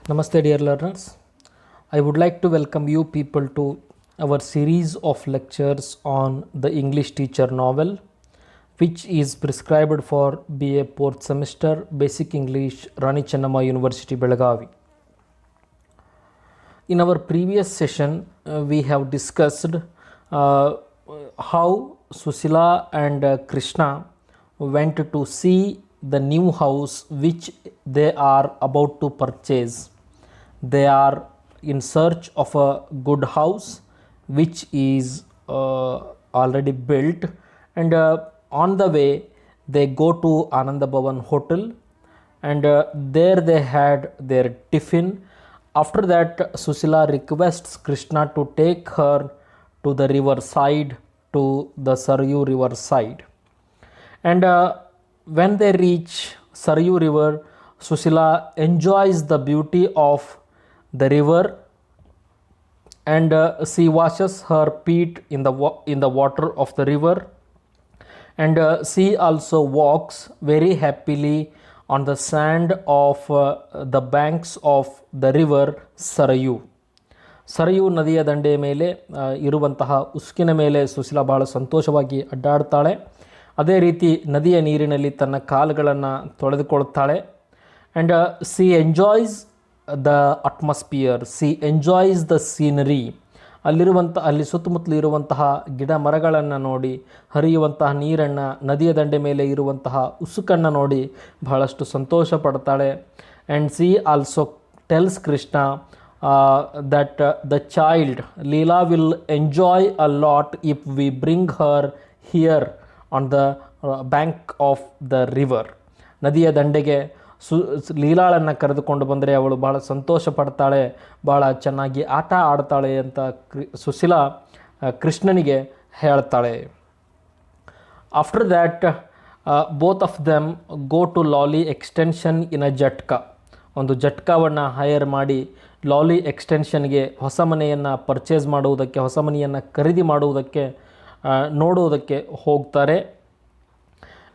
Namaste, dear learners. I would like to welcome you people to our series of lectures on the English teacher novel, which is prescribed for BA 4th semester Basic English, Rani Chennamma University, Belagavi. In our previous session, we have discussed how Susila and Krishna went to see the new house which they are about to purchase. They are in search of a good house which is already built, and on the way they go to Ananda Bhavan Hotel, and there they had their tiffin. After that, Susila requests Krishna to take her to the river side, to the Saryu river side. And when they reach Saryu river, Susila enjoys the beauty of the river, and she washes her feet in the water of the river, and she also walks very happily on the sand of the banks of the river Sarayu. Sarayu ನದಿಯ ದಂಡೆಯ ಮೇಲೆ ಇರುವಂತಹ ಉಸುಕಿನ ಮೇಲೆ ಸುಶೀಲಾ ಬಹಳ ಸಂತೋಷವಾಗಿ ಅಡ್ಡಾಡ್ತಾಳೆ. ಅದೇ ರೀತಿ ನದಿಯ ನೀರಿನಲ್ಲಿ ತನ್ನ ಕಾಲುಗಳನ್ನು ತೊಳೆದುಕೊಳ್ಳುತ್ತಾಳೆ. And she enjoys the atmosphere, she enjoys the scenery. ಅಲ್ಲಿ ಸುತ್ತಮುತ್ತಲು ಇರುವಂತಹ ಗಿಡ ಮರಗಳನ್ನು ನೋಡಿ, ಹರಿಯುವಂತಹ ನೀರನ್ನು, ನದಿಯ ದಂಡೆ ಮೇಲೆ ಇರುವಂತಹ ಉಸುಕನ್ನು ನೋಡಿ ಬಹಳಷ್ಟು ಸಂತೋಷ ಪಡ್ತಾಳೆ. And she also tells Krishna that the child Leela will enjoy a lot if we bring her here on the bank of the river. ನದಿಯ ದಂಡೆಗೆ ಲೀಲಾಳನ್ನು ಕರೆದುಕೊಂಡು ಬಂದರೆ ಅವಳು ಬಹಳ ಸಂತೋಷ ಪಡ್ತಾಳೆ, ಭಾಳ ಚೆನ್ನಾಗಿ ಆಟ ಆಡ್ತಾಳೆ ಅಂತ ಸುಶೀಲಾ ಕೃಷ್ಣನಿಗೆ ಹೇಳ್ತಾಳೆ. After that both of them go to Lawley extension in a jutka. ಒಂದು ಜಟ್ಕಾವನ್ನು ಹೈರ್ ಮಾಡಿ ಲಾಲಿ ಎಕ್ಸ್ಟೆನ್ಷನ್ಗೆ ಹೊಸ ಮನೆಯನ್ನು ಪರ್ಚೇಸ್ ಮಾಡುವುದಕ್ಕೆ, ಹೊಸ ಮನೆಯನ್ನು ಖರೀದಿ ಮಾಡುವುದಕ್ಕೆ, ನೋಡುವುದಕ್ಕೆ ಹೋಗ್ತಾರೆ.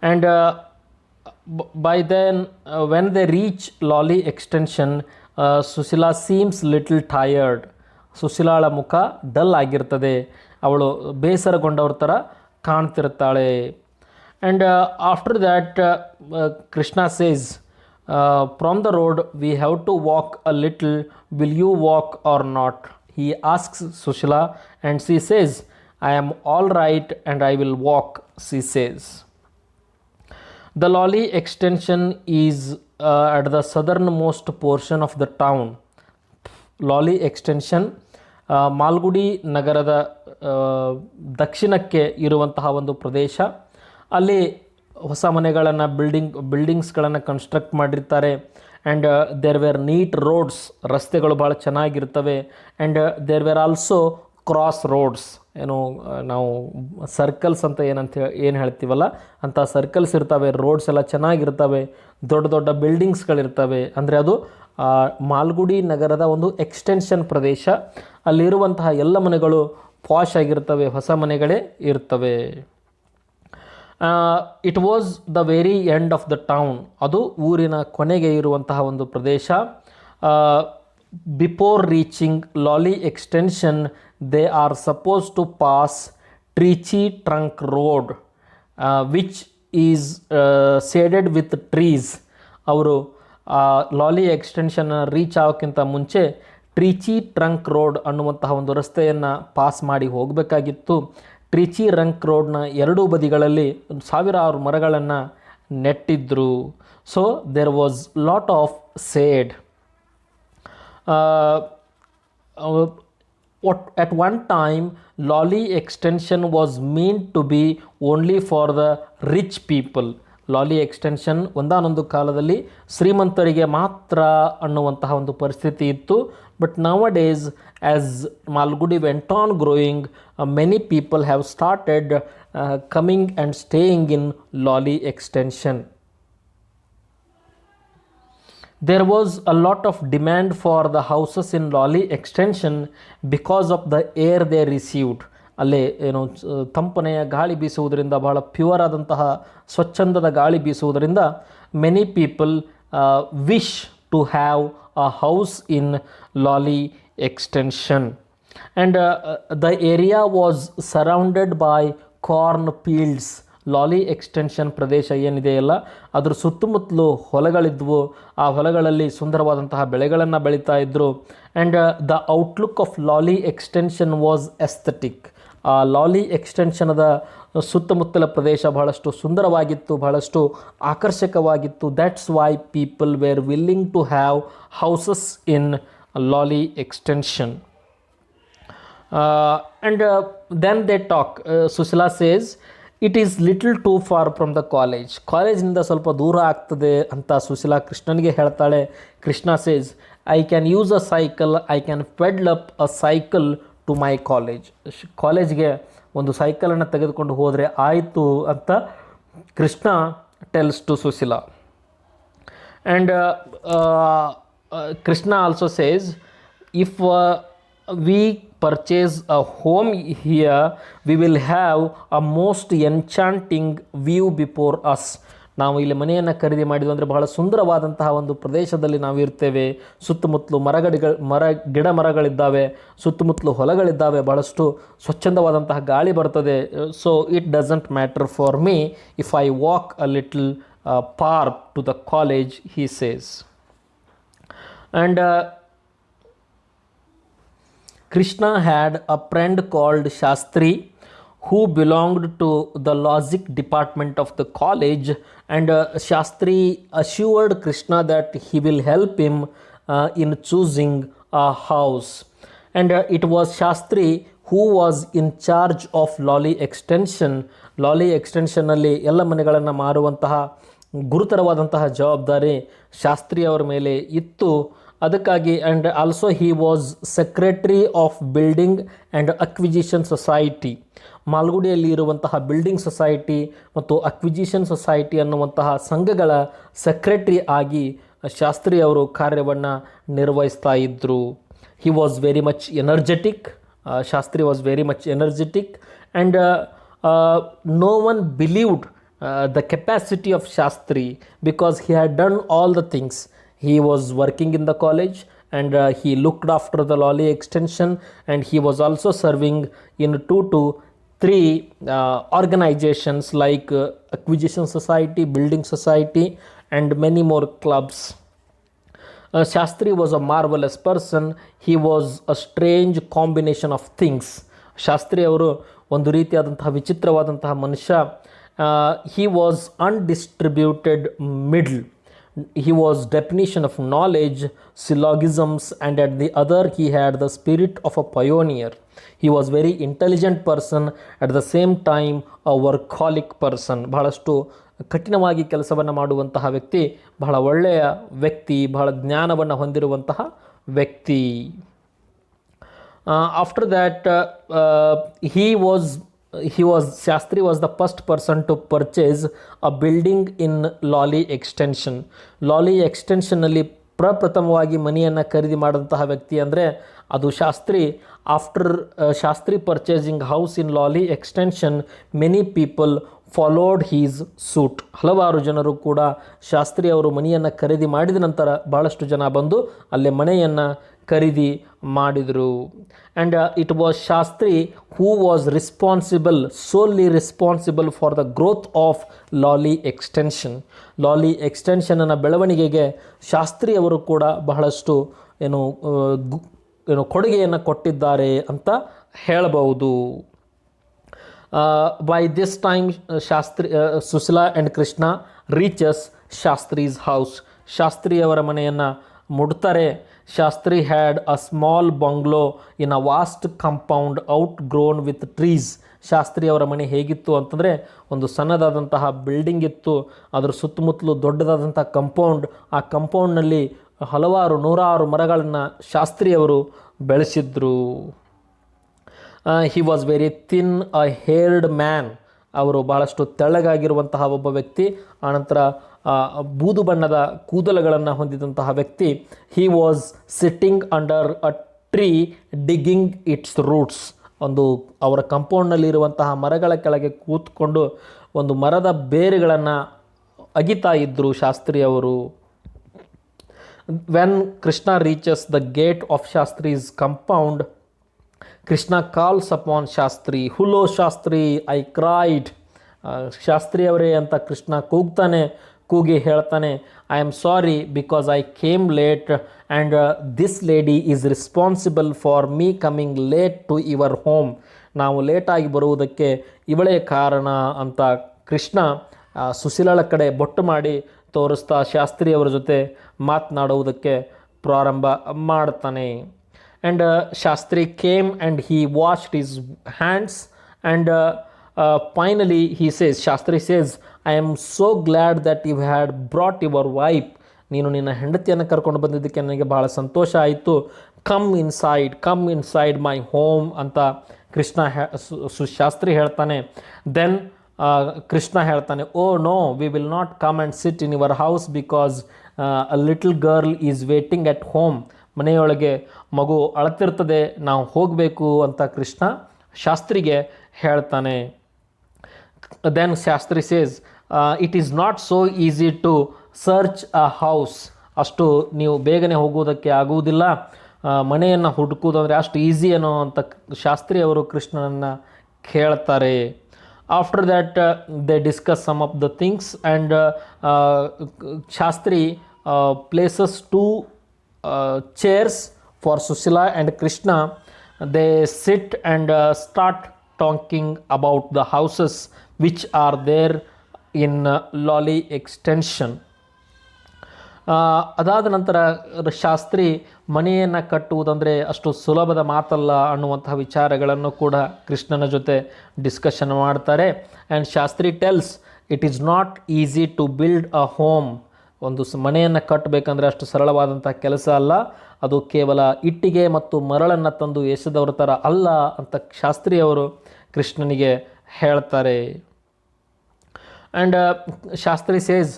And by then when they reach Lawley extension, Sushila seems little tired. ಸುಶೀಲಾಳ ಮುಖ ಡಲ್ ಆಗಿರ್ತದೆ, ಅವಳು ಬೇಸರಗೊಂಡವ್ರ ಥರ ಕಾಣ್ತಿರ್ತಾಳೆ. And after that Krishna says, from the road we have to walk a little, will you walk or not? He asks Susila, and she says, I am all right and I will walk, she says. The Lolly extension is at the southernmost portion of the town. Lolly extension Malgudi ನಗರದ ದಕ್ಷಿಣಕ್ಕೆ ಇರುವಂತಹ ಒಂದು ಪ್ರದೇಶ. ಅಲ್ಲಿ ಹೊಸ ಮನೆಗಳನ್ನು, ಬಿಲ್ಡಿಂಗ್ಸ್ಗಳನ್ನು construct ಮಾಡಿರ್ತಾರೆ. And there were neat roads, ರಸ್ತೆಗಳು ಭಾಳ ಚೆನ್ನಾಗಿರ್ತವೆ. And there were also cross roads, ಏನು ನಾವು ಸರ್ಕಲ್ಸ್ ಅಂತ ಏನು ಹೇಳ್ತೀವಲ್ಲ ಅಂಥ ಸರ್ಕಲ್ಸ್ ಇರ್ತವೆ. ರೋಡ್ಸ್ ಎಲ್ಲ ಚೆನ್ನಾಗಿರ್ತವೆ, ದೊಡ್ಡ ದೊಡ್ಡ ಬಿಲ್ಡಿಂಗ್ಸ್ಗಳಿರ್ತವೆ. ಅಂದರೆ ಅದು ಮಾಲ್ಗುಡಿ ನಗರದ ಒಂದು ಎಕ್ಸ್ಟೆನ್ಷನ್ ಪ್ರದೇಶ. ಅಲ್ಲಿರುವಂತಹ ಎಲ್ಲ ಮನೆಗಳು ಪಾಶ್ ಆಗಿರ್ತವೆ, ಹೊಸ ಮನೆಗಳೇ ಇರ್ತವೆ. It was the very end of the town, ಅದು ಊರಿನ ಕೊನೆಗೆ ಇರುವಂತಹ ಒಂದು ಪ್ರದೇಶ. Before reaching Lawley extension they are suppose to pass Trichy trunk road which is shaded with trees. ಅವರು ಲಾಲಿ ಎಕ್ಸ್ಟೆನ್ಷನ್ ರೀಚ್ ಆಗೋಕ್ಕಿಂತ ಮುಂಚೆ ಟ್ರೀಚಿ ಟ್ರಂಕ್ ರೋಡ್ ಅನ್ನುವಂತಹ ಒಂದು ರಸ್ತೆಯನ್ನು ಪಾಸ್ ಮಾಡಿ ಹೋಗಬೇಕಾಗಿತ್ತು. ಟ್ರೀಚಿ ಟ್ರಂಕ್ ರೋಡ್ನ ಎರಡೂ ಬದಿಗಳಲ್ಲಿ ಸಾವಿರಾರು ಮರಗಳನ್ನು ನೆಟ್ಟಿದ್ರು. So there was lot of shade. at one time Lolly extension was meant to be only for the rich people. Lawley extension ಒಂದಾನೊಂದು ಕಾಲದಲ್ಲಿ ಶ್ರೀಮಂತರಿಗೆ ಮಾತ್ರ ಅನ್ನುವಂತಹ ಒಂದು ಪರಿಸ್ಥಿತಿ ಇತ್ತು. But nowadays as Malgudi went on growing, many people have started coming and staying in Lolly extension. There was a lot of demand for the houses in Lolly extension because of the air they received. ಅಲ್ಲೇ ಏನು ತಂಪನೆಯ ಗಾಳಿ ಬೀಸುವುದರಿಂದ, ಬಹಳ pure ಆದಂತಹ ಸ್ವಚ್ಛಂದದ ಗಾಳಿ ಬೀಸುವುದರಿಂದ many people wish to have a house in Lolly Extension. And the area was surrounded by corn fields. ಲಾಲಿ extension ಪ್ರದೇಶ ಏನಿದೆಯಲ್ಲ ಅದರ ಸುತ್ತಮುತ್ತಲು ಹೊಲಗಳಿದ್ವು. ಆ ಹೊಲಗಳಲ್ಲಿ ಸುಂದರವಾದಂತಹ ಬೆಳೆಗಳನ್ನು ಬೆಳೀತಾ ಇದ್ದರು. And the outlook of Lawley extension was aesthetic. ಆ ಲಾಲಿ ಎಕ್ಸ್ಟೆನ್ಷನದ ಸುತ್ತಮುತ್ತಲ ಪ್ರದೇಶ ಬಹಳಷ್ಟು ಸುಂದರವಾಗಿತ್ತು, ಬಹಳಷ್ಟು ಆಕರ್ಷಕವಾಗಿತ್ತು. That's why people were willing to have houses in Lawley extension. And then they talk. Susila says, it is little too far from the college. ಕಾಲೇಜಿನಿಂದ ಸ್ವಲ್ಪ ದೂರ ಆಗ್ತದೆ ಅಂತ ಸುಶೀಲಾ ಕೃಷ್ಣನಿಗೆ ಹೇಳ್ತಾಳೆ. Krishna says, I can use a cycle, I can pedal up a cycle to my college. ಕಾಲೇಜ್ಗೆ ಒಂದು ಸೈಕಲನ್ನು ತೆಗೆದುಕೊಂಡು ಹೋದರೆ ಆಯಿತು ಅಂತ Krishna tells to Sushila. And Krishna also says, if we purchase a home here, we will have a most enchanting view before us. ನಾವು ಇಲ್ಲಿ ಮನೆಯನ್ನು ಖರೀದಿ ಮಾಡಿದ್ವಿ ಅಂದರೆ ಬಹಳ ಸುಂದರವಾದಂತಹ ಒಂದು ಪ್ರದೇಶದಲ್ಲಿ ನಾವು ಇರ್ತೇವೆ. ಸುತ್ತಮುತ್ತಲು ಗಿಡ ಮರಗಳಿದ್ದಾವೆ, ಸುತ್ತಮುತ್ತಲು ಹೊಲಗಳಿದ್ದಾವೆ, ಬಹಳಷ್ಟು ಸ್ವಚ್ಛಂದವಾದಂತಹ ಗಾಳಿ ಬರ್ತದೆ. So it doesn't matter for me if I walk a little park to the college, he says. And Krishna had a friend called Shastri who belonged to the logic department of the college, and Shastri assured Krishna that he will help him in choosing a house. And it was Shastri who was in charge of Lolly Extension. Lolly Extension ಅಲ್ಲಿ ಎಲ್ಲ ಮನೆಗಳನ್ನು ಮಾರುವಂತಹ ಗುರುತರವಾದಂತಹ ಜವಾಬ್ದಾರಿ ಶಾಸ್ತ್ರಿ ಅವರ ಮೇಲೆ ಇತ್ತು. ಅದಕ್ಕಾಗಿ and also he was secretary of building and acquisition society. ಮಾಲ್ಗುಡಿಯಲ್ಲಿ ಇರುವಂತಹ ಬಿಲ್ಡಿಂಗ್ ಸೊಸೈಟಿ ಮತ್ತು ಅಕ್ವಿಜಿಷನ್ ಸೊಸೈಟಿ ಅನ್ನುವಂತಹ ಸಂಘಗಳ ಸೆಕ್ರೆಟರಿ ಆಗಿ ಶಾಸ್ತ್ರಿ ಅವರು ಕಾರ್ಯವನ್ನು ನಿರ್ವಹಿಸ್ತಾ ಇದ್ದರು. He was very much energetic. Shastri was very much energetic and no one believed the capacity of Shastri because he had done all the things. He was working in the college and he looked after the Lolly Extension, and he was also serving in 2 to 3 organizations like Acquisition Society, Building Society, and many more clubs. Shastri was a marvelous person. He was a strange combination of things. Shastri ಅವರು ಒಂದು ರೀತಿಯಾದಂತಹ ವಿಚಿತ್ರವಾದಂತಹ ಮನುಷ್ಯ. He was undistributed middle. He was definition of knowledge, syllogisms, and at the other he had the spirit of a pioneer. He was very intelligent person, at the same time a workaholic person. ಬಹಳಷ್ಟು ಕಠಿಣವಾಗಿ ಕೆಲಸವನ್ನು ಮಾಡುವಂತಹ ವ್ಯಕ್ತಿ, ಬಹಳ ಒಳ್ಳೆಯ ವ್ಯಕ್ತಿ, ಬಹಳ ಜ್ಞಾನವನ್ನು ಹೊಂದಿರುವಂತಹ ವ್ಯಕ್ತಿ. After that Shastri was the first person to purchase a building in Lolly Extension. Lolly Extension ಅಲ್ಲಿ ಪ್ರಪ್ರಥಮವಾಗಿ ಮನೆಯನ್ನು ಖರೀದಿ ಮಾಡಿದಂತಹ ವ್ಯಕ್ತಿ ಅಂದರೆ ಅದು Shastri. After Shastri purchasing house in Lawley extension, many people followed his suit. ಹಲವಾರು ಜನರು ಕೂಡ ಶಾಸ್ತ್ರಿ ಅವರು ಮನೆಯನ್ನು ಖರೀದಿ ಮಾಡಿದ ನಂತರ ಬಹಳಷ್ಟು ಜನ ಬಂದು ಅಲ್ಲೇ ಮನೆಯನ್ನು ಖರೀದಿ ಮಾಡಿದರು. And it was Shastri who was solely responsible for the growth of Lawley extension. Lawley ಎಕ್ಸ್ಟೆನ್ಷನ್ನ ಬೆಳವಣಿಗೆಗೆ ಶಾಸ್ತ್ರಿ ಅವರು ಕೂಡ ಬಹಳಷ್ಟು ಕೊಡುಗೆಯನ್ನು ಕೊಟ್ಟಿದ್ದಾರೆ ಅಂತ ಹೇಳಬಹುದು. By this time Sushila and Krishna reaches Shastri's house. Shastri ಅವರ ಮನೆಯನ್ನು ಮುಟ್ತಾರೆ. Shastri had a small bungalow in a vast compound out grown with trees. Shastri ಅವರ ಮನೆ ಹೇಗಿತ್ತು ಅಂತಂದರೆ ಒಂದು ಸಣ್ಣದಾದಂತಹ ಬಿಲ್ಡಿಂಗ್ ಇತ್ತು, ಅದರ ಸುತ್ತಮುತ್ತಲು ದೊಡ್ಡದಾದಂಥ ಕಂಪೌಂಡ್. ಆ ಕಂಪೌಂಡ್ನಲ್ಲಿ ನೂರಾರು ಮರಗಳನ್ನು ಶಾಸ್ತ್ರಿಯವರು ಬೆಳೆಸಿದ್ರು. He was very thin a haired man. ಅವರು ಭಾಳಷ್ಟು ತೆಳ್ಳಗಾಗಿರುವಂತಹ ಒಬ್ಬ ವ್ಯಕ್ತಿ. ಆನಂತರ ಬೂದು ಬಣ್ಣದ ಕೂದಲುಗಳನ್ನು ಹೊಂದಿದಂತಹ ವ್ಯಕ್ತಿ. He was sitting under a tree digging it's roots. ಅವರ ಕಂಪೌಂಡ್ನಲ್ಲಿರುವಂತಹ ಮರಗಳ ಕೆಳಗೆ ಕೂತ್ಕೊಂಡು ಒಂದು ಮರದ ಬೇರುಗಳನ್ನು ಅಗಿತಾ ಇದ್ದರು ಶಾಸ್ತ್ರಿ ಅವರು. When Krishna reaches the gate of Shastri's compound, Krishna calls upon Shastri. Hullo Shastri, I cried. Shastri ಅವರೇ ಅಂತ ಕೃಷ್ಣ ಕೂಗಿ ಹೇಳ್ತಾನೆ, I am sorry because I came late and this lady is responsible for me coming late to your home. ನಾವು ಲೇಟಾಗಿ ಬರುವುದಕ್ಕೆ ಇವಳೇ ಕಾರಣ ಅಂತ ಕೃಷ್ಣ ಸುಶೀಲಳ ಕಡೆ ಬೊಟ್ಟು ಮಾಡಿ ತೋರಿಸ್ತಾ ಶಾಸ್ತ್ರಿಯವರ ಜೊತೆ ಮಾತನಾಡುವುದಕ್ಕೆ ಪ್ರಾರಂಭ ಮಾಡ್ತಾನೆ. And Shastri came and he washed his hands and finally he says, Shastri says, I am so glad that you had brought your wife. ನೀನು ನಿನ್ನ ಹೆಂಡತಿಯನ್ನು ಕರ್ಕೊಂಡು ಬಂದಿದ್ದಕ್ಕೆ ನನಗೆ ಭಾಳ ಸಂತೋಷ ಆಯಿತು. ಕಮ್ ಇನ್ಸೈಡ್ ಮೈ ಹೋಮ್ ಅಂತ ಕೃಷ್ಣ ಶಾಸ್ತ್ರಿ ಹೇಳ್ತಾನೆ. ದೆನ್ ಕೃಷ್ಣ ಹೇಳ್ತಾನೆ, oh no, we will not come and sit in your house because a little girl is waiting at home. ಮನೆಯೊಳಗೆ ಮಗು ಅಳತಿರ್ತದೆ, ನಾವು ಹೋಗಬೇಕು ಅಂತ ಕೃಷ್ಣ ಶಾಸ್ತ್ರಿಗೆ ಹೇಳ್ತಾನೆ. Then Shastri says, it is not so easy to search a house. ಅಷ್ಟು ನೀವು ಬೇಗನೆ ಹೋಗುವುದಕ್ಕೆ ಆಗುವುದಿಲ್ಲ, ಮನೆಯನ್ನು ಹುಡುಕುವುದಂದರೆ ಅಷ್ಟು ಈಸಿ ಏನೋ ಅಂತ ಶಾಸ್ತ್ರಿ ಅವರು ಕೃಷ್ಣನನ್ನು ಕೇಳ್ತಾರೆ. After that they discuss some of the things and Shastri places 2 chairs for Sushila and Krishna. They sit and start talking about the houses which are there in Lolly extension. ಅದಾದ ನಂತರ ಶಾಸ್ತ್ರಿ ಮನೆಯನ್ನು ಕಟ್ಟುವುದಂದರೆ ಅಷ್ಟು ಸುಲಭದ ಮಾತಲ್ಲ ಅನ್ನುವಂತಹ ವಿಚಾರಗಳನ್ನು ಕೂಡ ಕೃಷ್ಣನ ಜೊತೆ ಡಿಸ್ಕಷನ್ ಮಾಡ್ತಾರೆ. And Shastri tells, it is not easy to build a home. ಒಂದು ಮನೆಯನ್ನು ಕಟ್ಟಬೇಕಂದ್ರೆ ಅಷ್ಟು ಸರಳವಾದಂಥ ಕೆಲಸ ಅಲ್ಲ, ಅದು ಕೇವಲ ಇಟ್ಟಿಗೆ ಮತ್ತು ಮರಳನ್ನು ತಂದು ಎಸೆದವ್ರ ಥರ ಅಲ್ಲ ಅಂತ ಶಾಸ್ತ್ರಿಯವರು ಕೃಷ್ಣನಿಗೆ ಹೇಳ್ತಾರೆ. And Shastri says,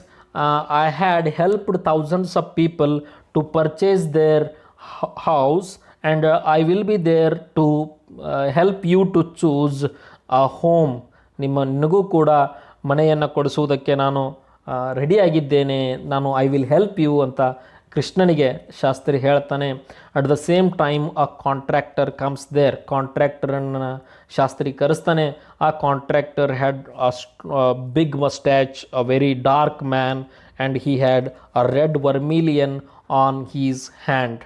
I had helped thousands of people to purchase their house and I will be there to help you to choose a home. ನಿನಗೂ ಕೂಡ ಮನೆಯನ್ನು ಕೊಡಿಸುವುದಕ್ಕೆ ನಾನು ರೆಡಿಯಾಗಿದ್ದೇನೆ, ನಾನು ಐ ವಿಲ್ ಹೆಲ್ಪ್ ಯು ಅಂತ ಕೃಷ್ಣನಿಗೆ ಶಾಸ್ತ್ರಿ ಹೇಳ್ತಾನೆ. At the same time a contractor comes there. ಕಾಂಟ್ರಾಕ್ಟರನ್ನು ಶಾಸ್ತ್ರಿ ಕರೆಸ್ತಾನೆ. ಆ contractor had a big moustache, a very dark man, and he had a red vermilion on his hand.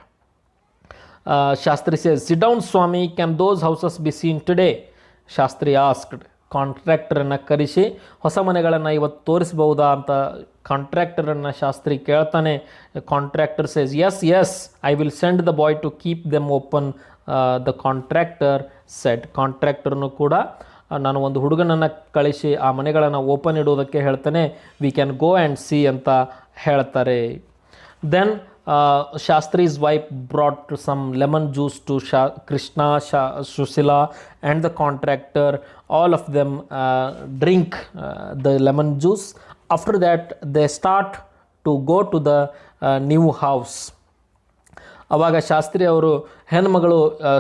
Shastri says, sit down Swami, can those houses be seen today? Shastri asked. ಕಾಂಟ್ರಾಕ್ಟರನ್ನು ಕರೆಸಿ ಹೊಸ ಮನೆಗಳನ್ನು ಇವತ್ತು ತೋರಿಸ್ಬಹುದಾ ಅಂತ ಕಾಂಟ್ರಾಕ್ಟರನ್ನು ಶಾಸ್ತ್ರಿ ಕೇಳ್ತಾನೆ. Contractor says, yes I will send the boy to keep them open. The contractor said. ಕಾಂಟ್ರಾಕ್ಟರ್ನು ಕೂಡ ನಾನು ಒಂದು ಹುಡುಗನನ್ನು ಕಳಿಸಿ ಆ ಮನೆಗಳನ್ನು ಓಪನ್ ಇಡುವುದಕ್ಕೆ ಹೇಳ್ತಾನೆ. We can go and see ಅಂತ ಹೇಳ್ತಾರೆ. Then Shastri's wife brought some lemon juice to Krishna, Sushila and the contractor. All of them drink the lemon juice. After that they start to go to the new house. ಆವಾಗ ಶಾಸ್ತ್ರಿ ಅವರು ಹೆಣ್ಮಗಳು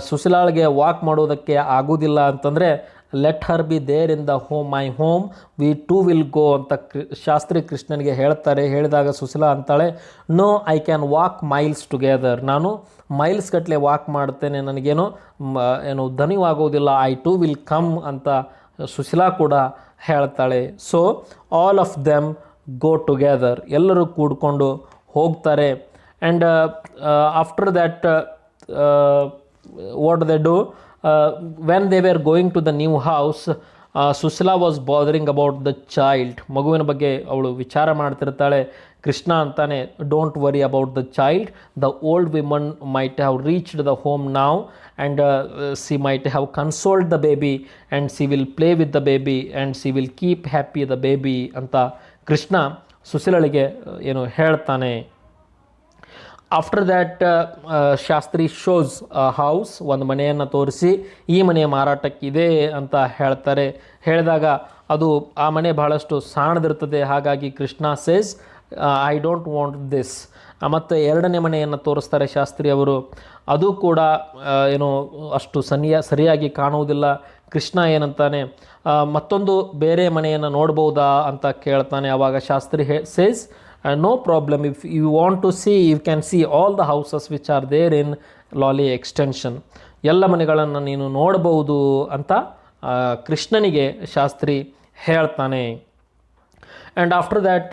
ಸುಶೀಲಾಳಿಗೆ walk ಮಾಡೋದಕ್ಕೆ ಆಗೋದಿಲ್ಲ ಅಂತಂದರೆ, let her be there in the home, my home, we too will go ಅಂತ ಶಾಸ್ತ್ರಿ ಕೃಷ್ಣನಿಗೆ ಹೇಳ್ತಾರೆ. ಹೇಳಿದಾಗ ಸುಶೀಲಾ ಅಂತಾಳೆ, no, I can walk miles together. ನಾನು ಮೈಲ್ಸ್ ಗಟ್ಟಲೆ ವಾಕ್ ಮಾಡ್ತೇನೆ, ನನಗೇನು ದಣಿವಾಗೋದಿಲ್ಲ. ಐ ಟೂ ವಿಲ್ ಕಮ್ ಅಂತ ಸುಶೀಲಾ ಕೂಡ ಹೇಳ್ತಾಳೆ. So all of them go together. ಎಲ್ಲರೂ ಕೂಡ್ಕೊಂಡು ಹೋಗ್ತಾರೆ. And after that what they do, when they were going to the new house, Sushila was bothering about the child. ಮಗುವಿನ ಬಗ್ಗೆ ಅವಳು ವಿಚಾರ ಮಾಡ್ತಿರ್ತಾಳೆ. ಕೃಷ್ಣ ಅಂತಾನೆ, don't worry about the child, the old women might have reached the home now and she might have consoled the baby and she will play with the baby and she will keep happy the baby ಅಂತ ಕೃಷ್ಣ ಸುಶೀಲಳಿಗೆ ಹೇಳ್ತಾನೆ. After that Shastri shows house. ಒಂದು ಮನೆಯನ್ನು ತೋರಿಸಿ ಈ ಮನೆಯ ಮಾರಾಟಕ್ಕಿದೆ ಅಂತ ಹೇಳ್ತಾರೆ. ಹೇಳಿದಾಗ ಅದು ಆ ಮನೆ ಬಹಳಷ್ಟು ಸಾಣದಿರ್ತದೆ. ಹಾಗಾಗಿ Krishna says, I don't want this. ಮತ್ತು ಎರಡನೇ ಮನೆಯನ್ನು ತೋರಿಸ್ತಾರೆ ಶಾಸ್ತ್ರಿ ಅವರು. ಅದು ಕೂಡ ಅಷ್ಟು ಸರಿಯಾಗಿ ಕಾಣುವುದಿಲ್ಲ. ಕೃಷ್ಣ ಏನಂತಾನೆ, ಮತ್ತೊಂದು ಬೇರೆ ಮನೆಯನ್ನು ನೋಡ್ಬೋದಾ ಅಂತ ಕೇಳ್ತಾನೆ. ಆವಾಗ Shastri says, No problem. If you want to see, you can see all the houses which are there in Lolly extension. ಎಲ್ಲ ಮನೆಗಳನ್ನು ನೀನು ನೋಡಬಹುದು ಅಂತ ಕೃಷ್ಣನಿಗೆ ಶಾಸ್ತ್ರಿ ಹೇಳ್ತಾನೆ. And after that,